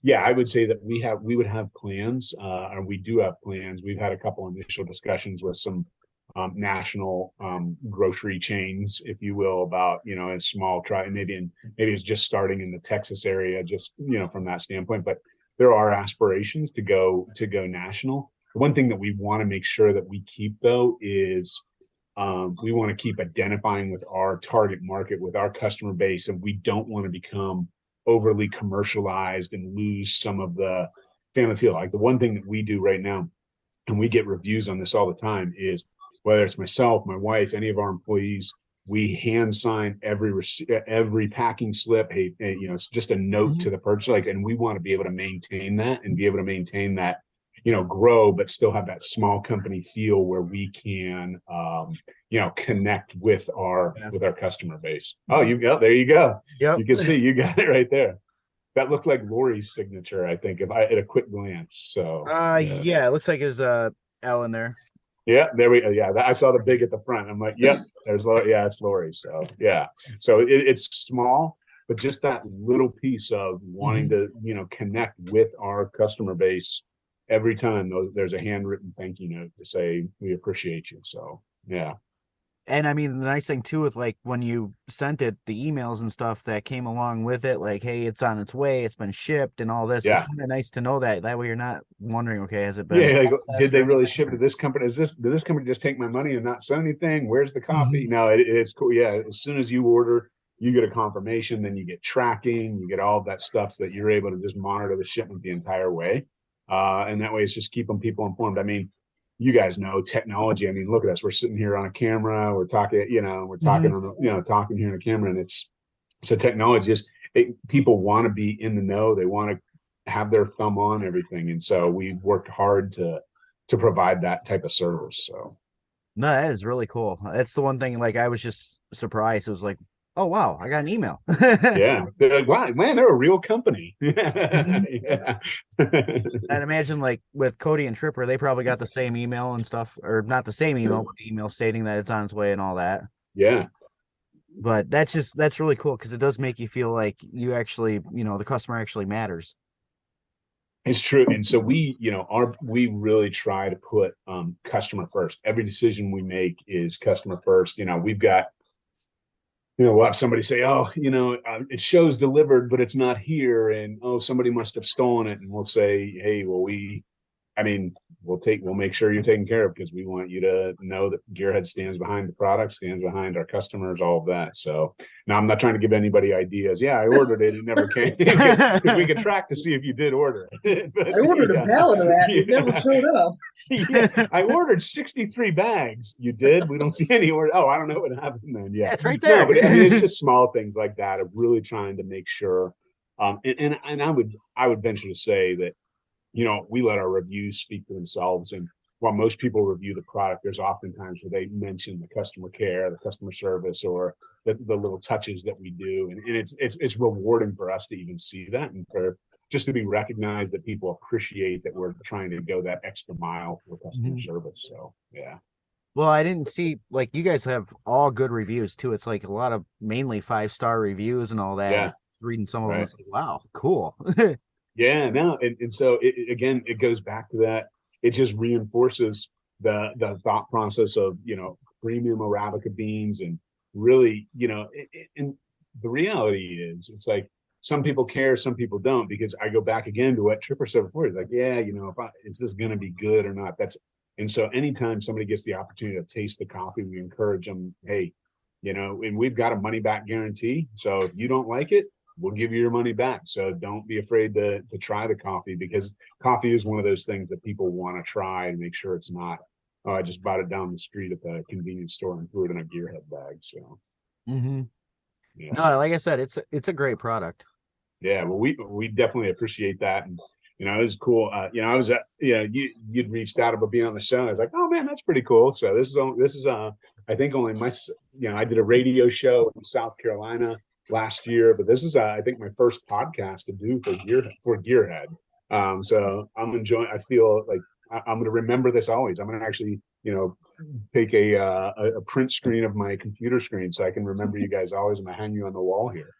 yeah, I would say that we would have plans, and we do have plans. We've had a couple initial discussions with some national grocery chains, if you will, about a small try. Maybe it's just starting in the Texas area, just from that standpoint. But there are aspirations to go national. The one thing that we want to make sure that we keep though is we want to keep identifying with our target market, with our customer base, and we don't want to become overly commercialized and lose some of the family feel. Like the one thing that we do right now, and we get reviews on this all the time, is whether it's myself, my wife, any of our employees, we hand sign every packing slip. Hey, it's just a note to the purchaser. And we want to be able to maintain that grow, but still have that small company feel where we can, connect with our customer base. Oh, there you go. Yep. You can see, you got it right there. That looked like Lori's signature, I think, if I at a quick glance. So yeah, it looks like there's a L in there. Yeah, there we. Yeah, I saw the big at the front. I'm like, yep, there's Lori. Yeah, it's Lori. So yeah, so it's small, but just that little piece of wanting to connect with our customer base every time there's a handwritten thank you note to say we appreciate you. So yeah. And I mean, the nice thing too, with like when you sent it, the emails and stuff that came along with it, like, hey, it's on its way, it's been shipped and all this. Yeah. It's kind of nice to know that. That way you're not wondering, okay, has it been? Yeah, like, did they really ship it to this company? Did this company just take my money and not send anything? Where's the coffee? No, it's cool. Yeah, as soon as you order, you get a confirmation, then you get tracking, you get all of that stuff so that you're able to just monitor the shipment the entire way. And that way it's just keeping people informed. I mean, you guys know technology. I mean, look at us. We're sitting here on a camera. We're talking, we're talking on the, talking here on a camera, and it's so technology is people want to be in the know. They want to have their thumb on everything, and so we worked hard to provide that type of service. So no, that is really cool. That's the one thing. Like, I was just surprised. It was like, oh wow, I got an email. Yeah, they're like, wow, man, they're a real company. Yeah. I'd imagine, like with Cody and Tripper, they probably got the same email and stuff, or not the same email, but the email stating that it's on its way and all that. Yeah. But that's really cool because it does make you feel like you actually, the customer actually matters. It's true. And so we really try to put customer first. Every decision we make is customer first. We've got, we'll have somebody say, oh, it shows delivered, but it's not here. And, oh, somebody must have stolen it. And we'll say, hey, well, we'll make sure you're taken care of because we want you to know that Gearhead stands behind the product, stands behind our customers, all of that. So now I'm not trying to give anybody ideas. Yeah, I ordered it. It never came. Because we could track to see if you did order it. But, I ordered a pallet of that. It never showed up. Yeah, I ordered 63 bags. You did? We don't see any order. Oh, I don't know what happened then. Yeah, it's right there. No, but I mean, it's just small things like that of really trying to make sure. And I would venture to say that, we let our reviews speak for themselves. And while most people review the product, there's oftentimes where they mention the customer care, the customer service, or the little touches that we do. And it's rewarding for us to even see that, and for just to be recognized that people appreciate that we're trying to go that extra mile for customer service. So, yeah. Well, I didn't see, like, you guys have all good reviews too. It's like a lot of mainly 5-star reviews and all that. Yeah. Reading some of them, it's like, wow, cool. Yeah, no, and so it goes back to that. It just reinforces the thought process of premium Arabica beans, and really and the reality is it's like some people care, some people don't, because I go back again to what Tripper said before. He's like, yeah, is this going to be good or not? And so anytime somebody gets the opportunity to taste the coffee, we encourage them, hey, and we've got a money back guarantee. So if you don't like it, we'll give you your money back. So don't be afraid to try the coffee, because coffee is one of those things that people want to try and make sure it's not, oh, I just bought it down the street at the convenience store and threw it in a Gearhead bag. So, yeah. No, like I said, it's a great product. Yeah, well, we definitely appreciate that. And, it was cool. I was you'd reached out about being on the show. And I was like, oh man, that's pretty cool. So this is I think only my, I did a radio show in South Carolina last year, but this is I think my first podcast to do for Gearhead. So I'm enjoying. I feel like I'm going to remember this always. I'm going to actually take a print screen of my computer screen so I can remember you guys always. I'm going to hang you on the wall here.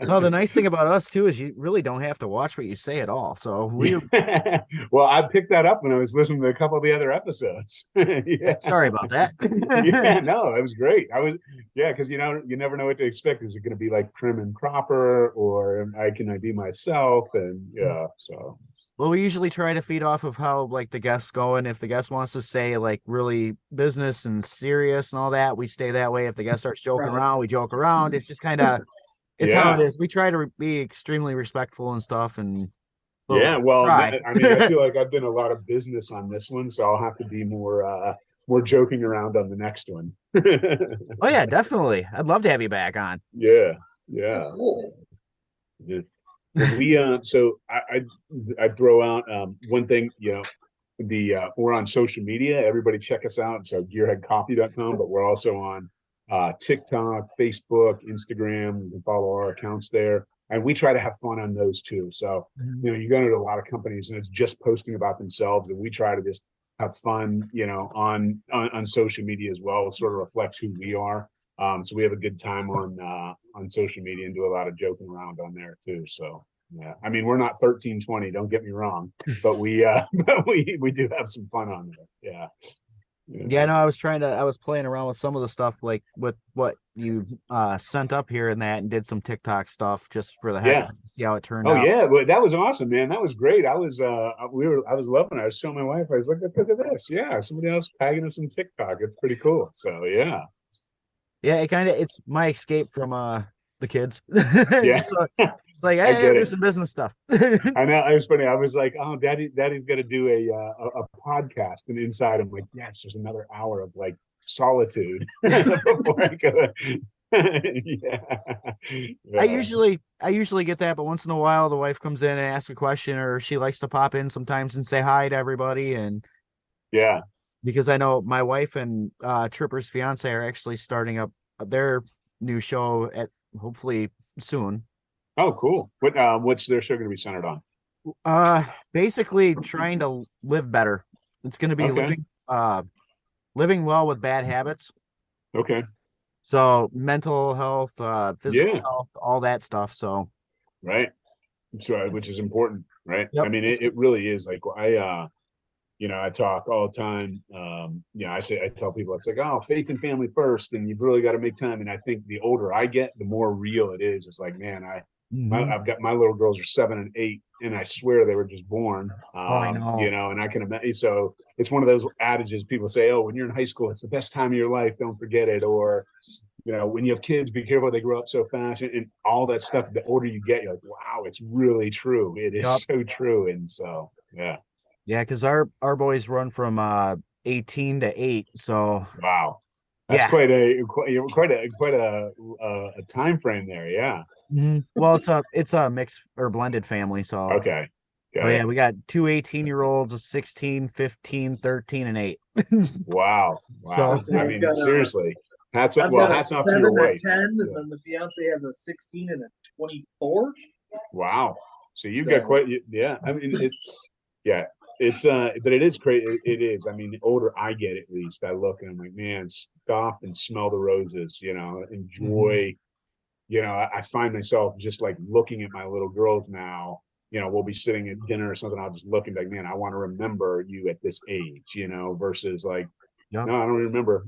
No, the nice thing about us too is you really don't have to watch what you say at all. So well, I picked that up when I was listening to a couple of the other episodes. Yeah. Sorry about that. Yeah, no, it was great. Because you never know what to expect. Is it going to be like prim and proper, or can I be myself? And yeah, so. Well, we usually try to feed off of how like the guest's going. If the guest wants to say like really business and serious and all that, we stay that way. If the guest starts joking around, we joke around. It's just kind of how it is. We try to be extremely respectful and stuff. And yeah, well, I feel like I've been a lot of business on this one, so I'll have to be more joking around on the next one. Oh yeah, definitely. I'd love to have you back on. Yeah. Cool. Yeah. So I throw out one thing, we're on social media. Everybody check us out. So gearheadcoffee.com, but we're also on TikTok, Facebook, Instagram. You can follow our accounts there. And we try to have fun on those too. So, you go into a lot of companies and it's just posting about themselves. And we try to just have fun, on social media as well. It sort of reflects who we are. So we have a good time on social media and do a lot of joking around on there too. So yeah, I mean, we're not 1320, don't get me wrong, but we we do have some fun on there. Yeah. Yeah, no, I was playing around with some of the stuff like with what you sent up here and that, and did some TikTok stuff just for the heck of it, to see how it turned out. Oh yeah, well, that was awesome, man. That was great. I was loving it. I was showing my wife. I was like, look at this. Yeah, somebody else tagging us on TikTok. It's pretty cool. So yeah. Yeah, it's my escape from the kids. Yeah. So, it's like, hey, do some business stuff. I know, it was funny. I was like, oh, daddy's gonna do a podcast, and inside I'm like, yes, there's another hour of like solitude before I go. Yeah. I usually get that, but once in a while the wife comes in and asks a question, or she likes to pop in sometimes and say hi to everybody. And yeah, because I know my wife and Tripper's fiance are actually starting up their new show at hopefully soon. Oh, cool. What's their show going to be centered on? Basically trying to live better. It's going to be living well with bad habits. Okay. So mental health, physical health, all that stuff. So right. So which is important, right? Yep. I mean, it really is. Like I talk all the time. I tell people, it's like, oh, faith and family first, and you've really got to make time. And I think the older I get, the more real it is. It's like, man, I've got my little girls are 7 and 8, and I swear they were just born. I know. And I can imagine. So it's one of those adages people say, oh, when you're in high school, it's the best time of your life. Don't forget it. Or, when you have kids, be careful, they grow up so fast, and all that stuff. The older you get, you're like, wow, it's really true. It is so true. And so, yeah. Yeah, because our boys run from 18 to 8. So wow, that's quite a time frame there. Yeah. Mm-hmm. Well, it's a mixed or blended family. So okay. Yeah, we got 2 18-year-olds, a 16, 15, 13, and 8. Wow. So I mean, seriously, hats off to your wife. 10, and then the fiance has a 16 and a 24. Wow. So you've got quite. Yeah. I mean, it's but it is crazy. It is. I mean, the older I get, at least I look and I'm like, man, stop and smell the roses. Enjoy. I find myself just like looking at my little girls now. We'll be sitting at dinner or something. I'll just look and be like, man, I want to remember you at this age. Versus like, no, I don't remember.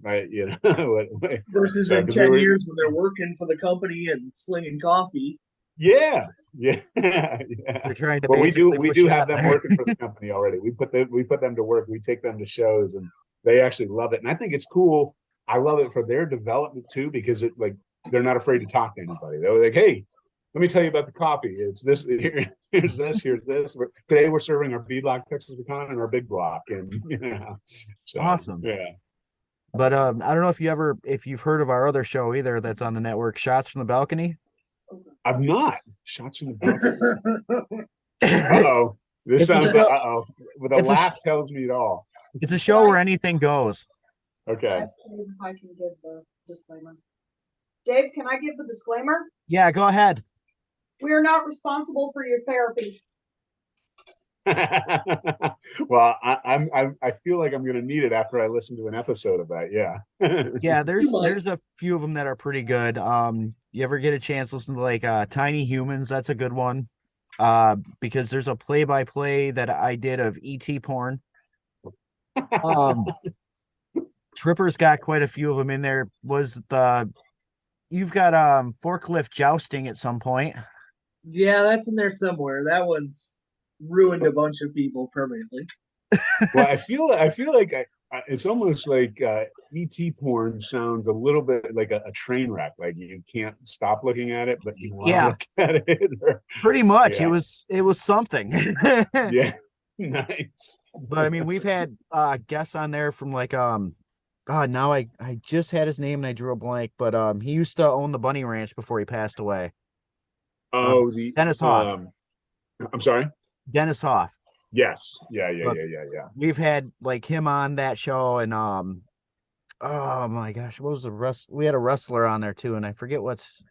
Versus in 10 years when they're working for the company and slinging coffee. Yeah. They're trying to. But we do have them working for the company already. We put them to work. We take them to shows, and they actually love it. And I think it's cool. I love it for their development too, because they're not afraid to talk to anybody. They're like, hey, let me tell you about the coffee. It's this. Here's this. Today we're serving our beadlock Texas pecan and our big block, and so, awesome. Yeah. But I don't know if you've heard of our other show either that's on the network, Shots from the Balcony. I've not. Shots from the balcony. Uh-oh. This sounds like, But the laugh tells me it all. It's a show where anything goes. Okay. Ask Dave if I can give the disclaimer. Dave, can I give the disclaimer? Yeah, go ahead. We are not responsible for your therapy. Well, I feel like I'm going to need it after I listen to an episode of that. Yeah. Yeah, there's a few of them that are pretty good. You ever get a chance to listen to like Tiny Humans? That's a good one. Because there's a play-by-play that I did of ET porn. Tripper's got quite a few of them in there. You've got forklift jousting at some point. Yeah, that's in there somewhere. That one's ruined a bunch of people permanently. Well, I feel like it's almost like ET porn sounds a little bit like a train wreck. Like you can't stop looking at it, but you want to look at it. Pretty much. Yeah. It was something. Yeah. Nice. But I mean, we've had guests on there from like now I just had his name and I drew a blank, but he used to own the Bunny Ranch before he passed away. Oh, Dennis Hoff. I'm sorry? Dennis Hoff. Yes. Yeah. We've had like him on that show, and Oh my gosh, what was the we had a wrestler on there too, and I forget what's.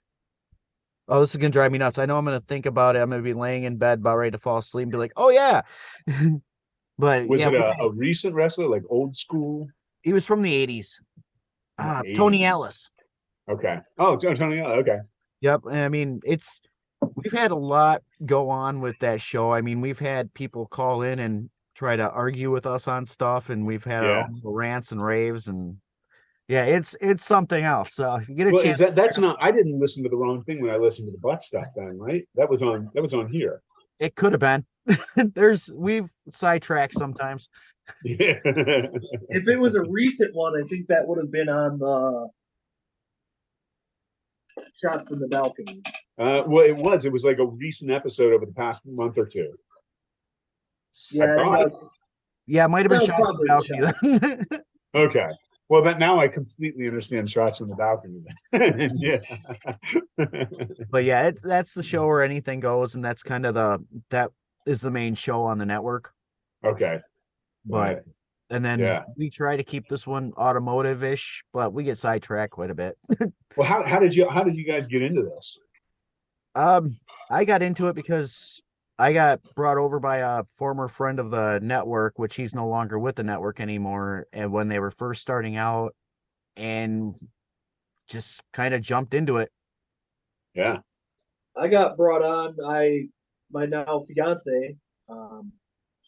Oh, this is gonna drive me nuts. I know I'm gonna think about it. I'm gonna be laying in bed, about ready to fall asleep, and be like, "Oh yeah." But Was yeah, it a recent wrestler, like old school? he was from the '80s. In the Tony 80s. Ellis. Okay. Oh, Tony. Okay. Yep. I mean, we've had a lot go on with that show. I mean, we've had people call in and try to argue with us on stuff, and we've had our Yeah. own rants and raves, and yeah, it's something else. So if you get a Well, chance, that's not? I didn't listen to the wrong thing when I listened to the butt stuff. Then, right? That was on here. it could have been. We've sidetracked sometimes. Yeah. If it was a recent one, I think that would have been on Shots from the Balcony. Well, it was like a recent episode over the past month or two. Yeah, yeah, it might have been No, Shots from the probably Balcony then. Okay. Well, now I completely understand Shots from the Balcony. Yeah. But yeah, that's the show where anything goes, and that's kind of that is the main show on the network. Okay. But Right. and then we try to keep this one automotive-ish, but we get sidetracked quite a bit. Well, how did you guys get into this? I got into it because I got brought over by a former friend of the network, which he's no longer with the network anymore. And when they were first starting out, and just kind of jumped into it. Yeah. I got brought on. My now fiance,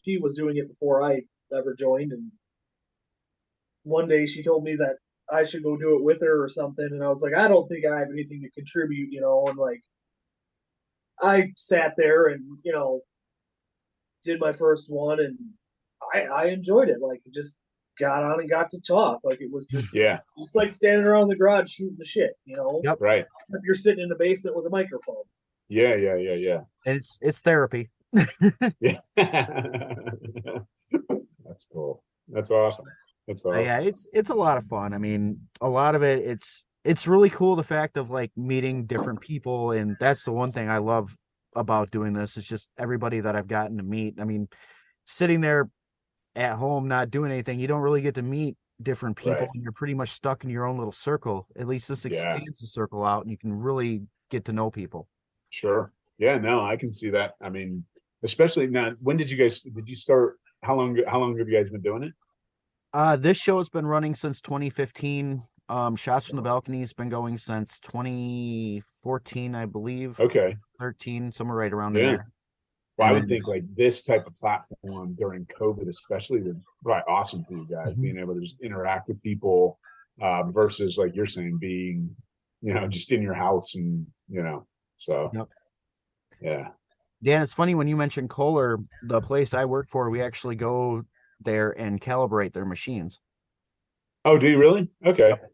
she was doing it before I ever joined, and one day she told me that I should go do it with her or something, and I was like, I don't think I have anything to contribute, and like I sat there and did my first one, and I enjoyed it. Like, just got on and got to talk. Like, it was just it's like standing around the garage shooting the shit, Yep. Right. Except you're sitting in the basement with a microphone. Yeah. And it's therapy. Yeah. That's cool. That's awesome. That's awesome. Yeah, it's a lot of fun. I mean, a lot of it, it's really cool, the fact of like meeting different people, and that's the one thing I love about doing this. It's just everybody that I've gotten to meet. I mean, sitting there at home not doing anything, you don't really get to meet different people. Right. And you're pretty much stuck in your own little circle. At least this expands the circle out, and you can really get to know people. Sure. Yeah, no, I can see that. I mean, especially now, when did you start? How long have you guys been doing it? This show has been running since 2015. Shots from the Balcony has been going since 2014, I believe. Okay. 13, somewhere right around there. Well, I would think like this type of platform during COVID, especially, would probably awesome for you guys, being able to just interact with people, versus like you're saying, being, just in your house and, so. Yep. Yeah. Dan, it's funny when you mentioned Kohler, the place I work for, we actually go there and calibrate their machines. Oh, do you really? Okay. Yep.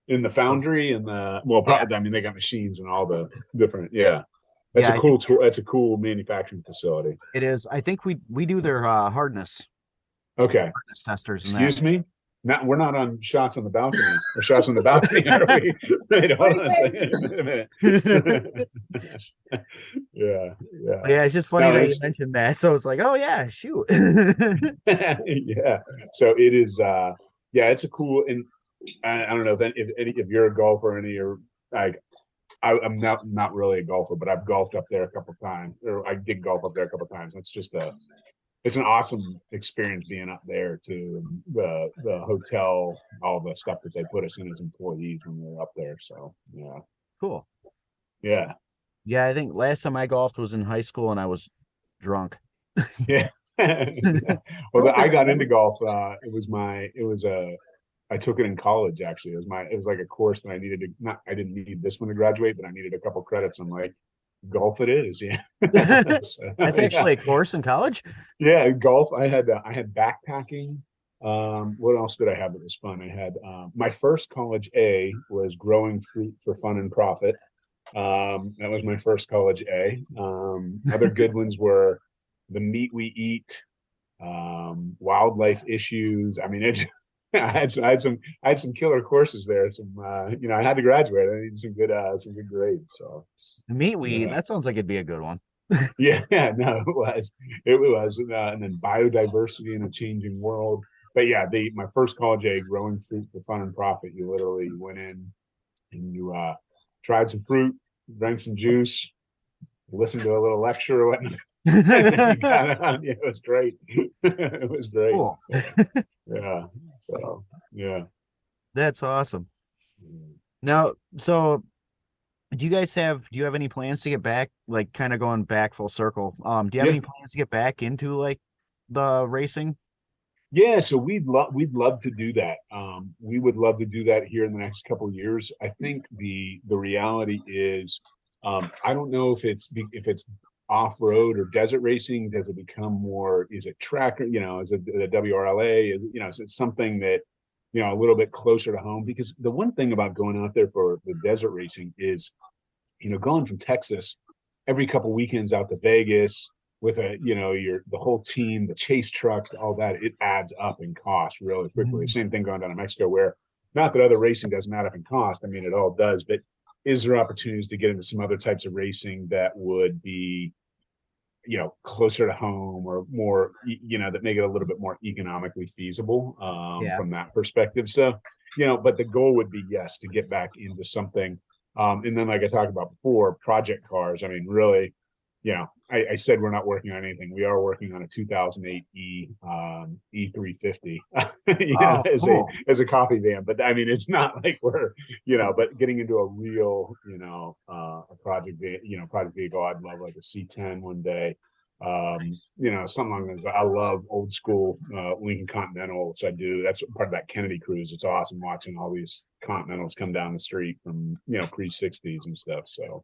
In the foundry and probably, I mean, they got machines and all the different, That's a cool tool. That's a cool manufacturing facility. It is. I think we do their hardness. Okay. Hardness testers. Excuse me? We're not on Shots on the Balcony or Shots on the Balcony, are we? Wait, hold on a minute. Yeah. Yeah, it's just funny that you mentioned that. So it's like, oh yeah, shoot. Yeah. So it is. It's a cool. And I don't know if you're a golfer, like. I'm not really a golfer, but I've golfed up there a couple of times, or I did golf up there a couple of times. It's just it's an awesome experience being up there too. The hotel, all the stuff that they put us in as employees when we were up there. So yeah, cool. Yeah. I think last time I golfed was in high school, and I was drunk. Yeah. Well, I got into golf. I took it in college, actually. It was like a course that I needed to, I didn't need this one to graduate, but I needed a couple credits. I'm like, golf it is. Yeah. That's actually a course in college? Yeah, golf. I had backpacking. What else did I have that was fun? I had, my first college A was growing fruit for fun and profit. That was my first college A. Other good ones were the meat we eat, wildlife issues. I mean, I had some killer courses there. I had to graduate. I needed some good grades. So meat we eat, that sounds like it'd be a good one. No, it was. And then biodiversity in a changing world. but yeah, my first college egg, growing fruit for fun and profit. You literally went in and you tried some fruit, drank some juice, listened to a little lecture or whatnot. And then you got it on. Yeah, it was great. It was great. Cool. Yeah. So yeah. That's awesome. Now, so do you have any plans to get back, like kind of going back full circle? Do you have any plans to get back into like the racing? Yeah, so we'd love to do that. We would love to do that here in the next couple of years. I think the reality is, I don't know if it's off-road or desert racing. Does it become more? Is it tracker? Is it the WRLA? Is it something that a little bit closer to home? Because the one thing about going out there for the desert racing is, going from Texas every couple weekends out to Vegas with the whole team, the chase trucks, all that, it adds up in cost really quickly. Same thing going down to Mexico, where not that other racing doesn't add up in cost. I mean, it all does, but is there opportunities to get into some other types of racing that would be, closer to home or more, that make it a little bit more economically feasible from that perspective. So, but the goal would be, yes, to get back into something. And then, like I talked about before, project cars. I mean, really, I said we're not working on anything. We are working on a 2008 E350 as a coffee van. But I mean, it's not like we're, but getting into a real, a project vehicle. I'd love like a C10 one day. Something along those. I love old school Lincoln Continentals. I do. That's part of that Kennedy cruise. It's awesome watching all these Continentals come down the street from pre-60s and stuff. So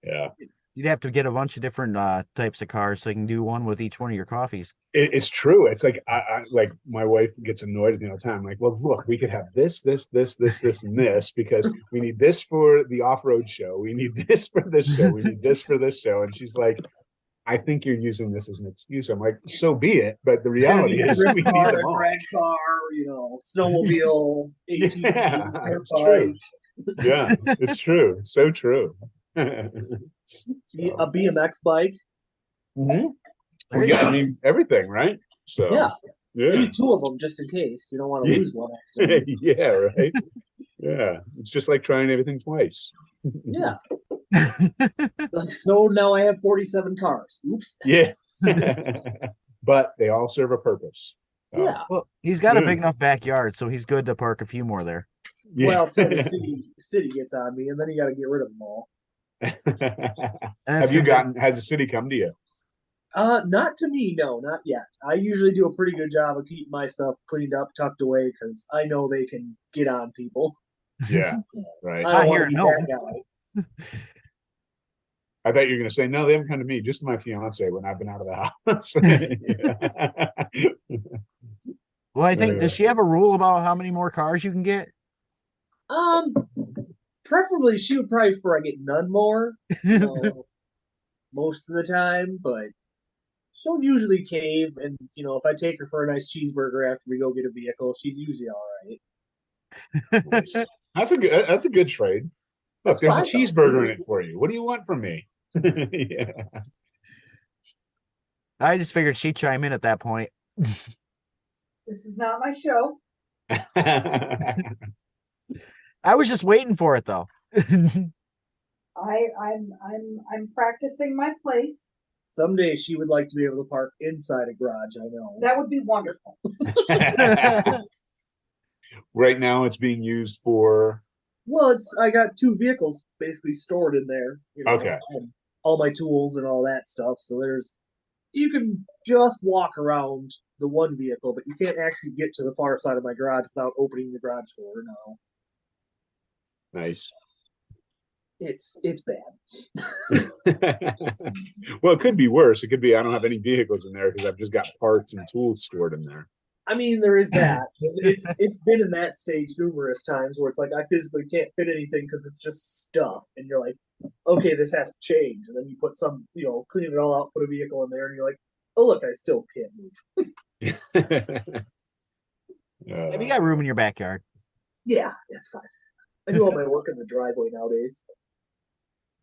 yeah. You'd have to get a bunch of different types of cars so you can do one with each one of your coffees. It's true. It's like I like my wife gets annoyed at me all the time. I'm like, well, look, we could have this, and this because we need this for the off-road show. We need this for this show. We need this for this show. And she's like, I think you're using this as an excuse. I'm like, so be it. But the reality is, we need them all. Drag car, snowmobile, ATV, yeah, it's true. Yeah, it's true. It's so true. A BMX bike. Mm-hmm. Well, yeah, I mean everything, right? So yeah, maybe two of them just in case you don't want to lose one. Yeah, right. Yeah, it's just like trying everything twice. Yeah. So now I have 47 cars. Oops. Yeah. But they all serve a purpose. So. Yeah. Well, he's got a big enough backyard, so he's good to park a few more there. Yeah. Well, until the city gets on me, and then you got to get rid of them all. Has the city come to you? Not to me, no, not yet. I usually do a pretty good job of keeping my stuff cleaned up, tucked away, because I know they can get on people. Yeah, right. I hear no. I thought you were going to say, no, they haven't come to me, just my fiance when I've been out of the house. Well, I think, does she have a rule about how many more cars you can get? Preferably she would probably prefer I get none more most of the time, but she'll usually cave. And, if I take her for a nice cheeseburger after we go get a vehicle, she's usually all right. That's a good trade. Look, there's a cheeseburger in it for you. What do you want from me? Yeah. I just figured she'd chime in at that point. This is not my show. I was just waiting for it though. I'm practicing my place. Someday she would like to be able to park inside a garage, I know. That would be wonderful. Right now it's being used for I got two vehicles basically stored in there. Okay. And all my tools and all that stuff. So you can just walk around the one vehicle, but you can't actually get to the far side of my garage without opening the garage door. No. Nice. It's bad. Well, it could be worse. It could be I don't have any vehicles in there because I've just got parts and tools stored in there. I mean, there is that. It's been in that stage numerous times where it's like I physically can't fit anything because it's just stuff, and you're like, okay, this has to change, and then you put some, clean it all out, put a vehicle in there, and you're like, oh look, I still can't move. Have you got room in your backyard? Yeah, that's fine. I do all my work in the driveway nowadays.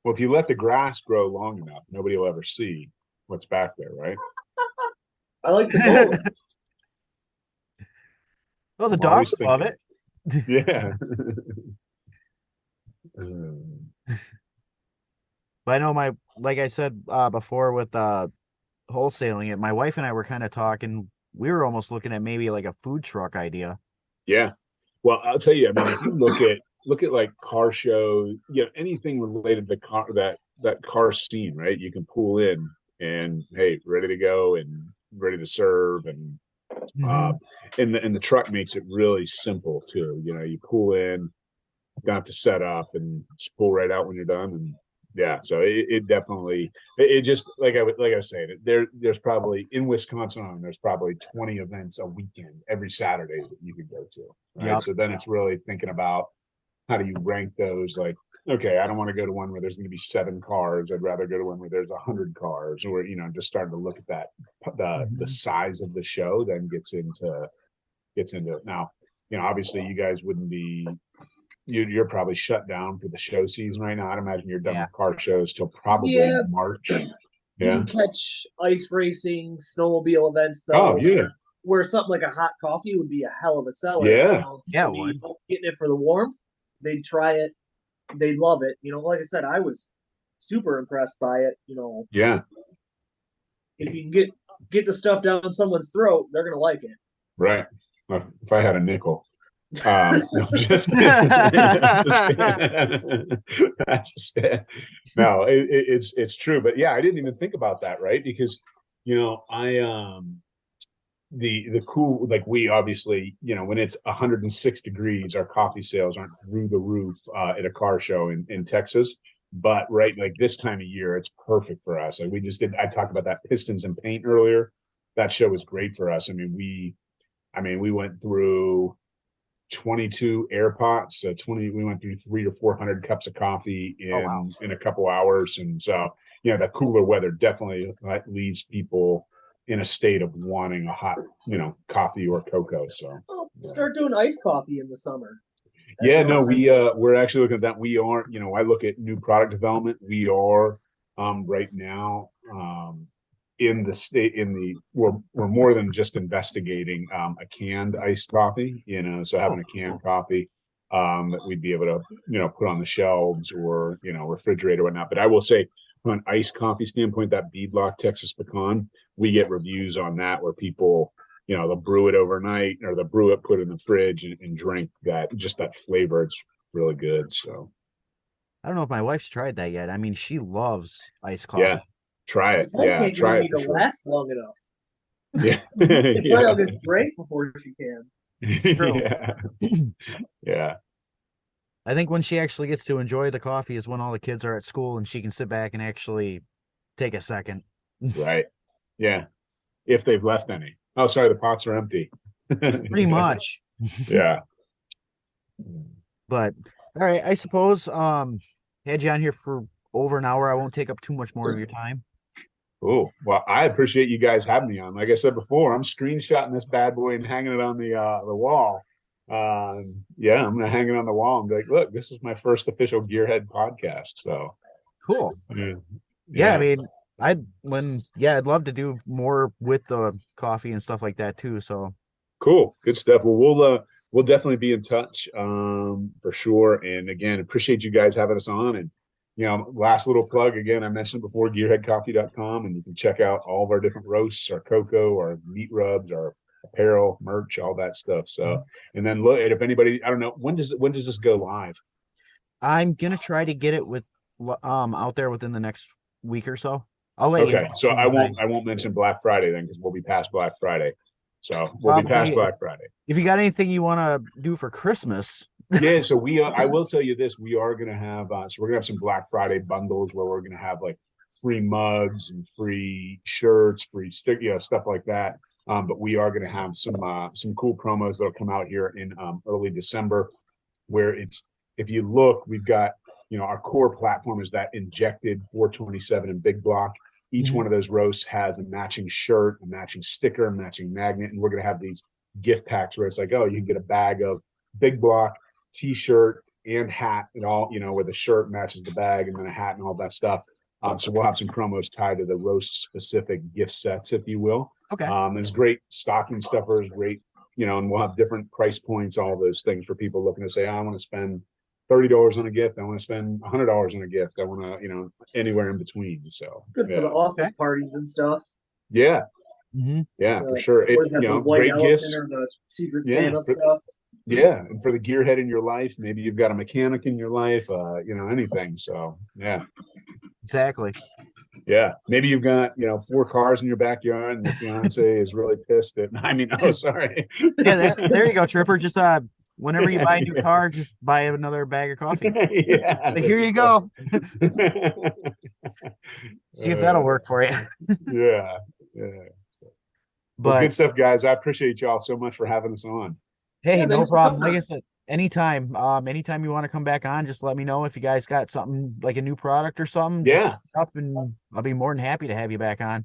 Well, if you let the grass grow long enough, nobody will ever see what's back there, right? I like the mow. Well, the dogs love it. Yeah. But I know like I said before with wholesaling it, my wife and I were kind of talking. We were almost looking at maybe like a food truck idea. Yeah. Well, I'll tell you, I mean, if you look at like car shows, anything related to car, that car scene, right? You can pull in and hey, ready to go and ready to serve, and and the truck makes it really simple too. You pull in, don't have to set up, and just pull right out when you're done. And yeah, so it definitely, it just like I was saying, there's probably in Wisconsin, there's probably 20 events a weekend every Saturday that you could go to. Right. Yep. So then it's really thinking about how do you rank those, like, okay, I don't want to go to one where there's going to be 7 cars. I'd rather go to one where there's 100 cars, or just starting to look at that the size of the show then gets into it. Now, obviously you guys wouldn't be, you're probably shut down for the show season right now. I'd imagine you're done with car shows till probably March. You can catch ice racing, snowmobile events though. Oh yeah. Where something like a hot coffee would be a hell of a seller. Yeah. It would. Getting it for the warmth, they'd try it, they'd love it. Like I said, I was super impressed by it. Yeah. If you can get the stuff down someone's throat, they're gonna like it. Right. If I had a nickel. No, just no, it's true. But yeah, I didn't even think about that, right? Because I the cool, like, we obviously, when it's 106 degrees, our coffee sales aren't through the roof at a car show in Texas. But right, like this time of year, it's perfect for us. Like I talked about that Pistons and Paint earlier. That show was great for us. I mean, we went through 22 air pots. We went through 300 to 400 cups of coffee in a couple hours. And so, that cooler weather definitely leaves people in a state of wanting a hot, coffee or cocoa. So start doing iced coffee in the summer. We're actually looking at that. We are, I look at new product development. We are right now we're more than just investigating a canned iced coffee, so having a canned coffee that we'd be able to put on the shelves or refrigerate or whatnot. But I will say, from an iced coffee standpoint, that Beadlock Texas Pecan, we get reviews on that where people they'll brew it overnight, or they'll brew it, put it in the fridge, and drink that flavor. It's really good. So I don't know if my wife's tried that yet. I mean, she loves iced coffee. Yeah. Try it. Yeah, try it. To last long enough. Yeah. It probably gets drank before she can. Yeah. I think when she actually gets to enjoy the coffee is when all the kids are at school and she can sit back and actually take a second. Right. Yeah. If they've left any. Oh, sorry, the pots are empty. Pretty much. Yeah. But all right, I suppose had you on here for over an hour. I won't take up too much more of your time. Oh, well, I appreciate you guys having me on. Like I said before, I'm screenshotting this bad boy and hanging it on the wall. I'm gonna hang it on the wall and be like, look, this is my first official Gearhead podcast. So cool. Yeah, I mean, I'd love to do more with the coffee and stuff like that too. So cool, good stuff. Well, we'll definitely be in touch for sure. And again, appreciate you guys having us on. And last little plug again, I mentioned before, gearheadcoffee.com, and you can check out all of our different roasts, our cocoa, our meat rubs, our apparel, merch, all that stuff. So, and then look, if anybody, I don't know, when does this go live? I'm gonna try to get it out there within the next week or so. I'll let you know. So I won't mention Black Friday then, because we'll be past Black Friday. So we'll be past Black Friday. If you got anything you want to do for Christmas. Yeah, so I will tell you this, we are going to have, some Black Friday bundles where we're going to have like free mugs and free shirts, free stuff like that. But we are going to have some cool promos that'll come out here in early December, where if you look, we've got, our core platform is that injected 427 and big block. Each one of those roasts has a matching shirt, a matching sticker, a matching magnet, and we're going to have these gift packs where it's like, oh, you can get a bag of big block, t-shirt, and hat, and all, where the shirt matches the bag, and then a hat and all that stuff. So we'll have some promos tied to the roast specific gift sets, if you will. Okay. There's great stocking stuffers, great and we'll have different price points, all those things for people looking to say, I want to spend $30 on a gift. I want to spend $100 on a gift. I want to, anywhere in between. So good for the office parties and stuff. Yeah. Mm-hmm. Yeah, for sure. Great gifts or the Secret Santa stuff. Yeah, and for the gearhead in your life, maybe you've got a mechanic in your life, anything. So yeah, exactly. Yeah, maybe you've got 4 cars in your backyard, and your fiance is really pissed at. Sorry. Yeah, there you go, Tripper. Just whenever you buy a new car, just buy another bag of coffee. Yeah, here you go. See if that'll work for you. Yeah. But good stuff, guys. I appreciate y'all so much for having us on. Hey, no problem. Like I said, anytime you want to come back on, just let me know if you guys got something like a new product or something. Yeah. Up, and I'll be more than happy to have you back on.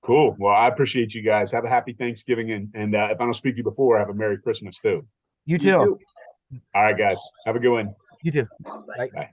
Cool. Well, I appreciate you guys. Have a happy Thanksgiving, and if I don't speak to you before, have a Merry Christmas too. You too. All right, guys. Have a good one. You too. Bye.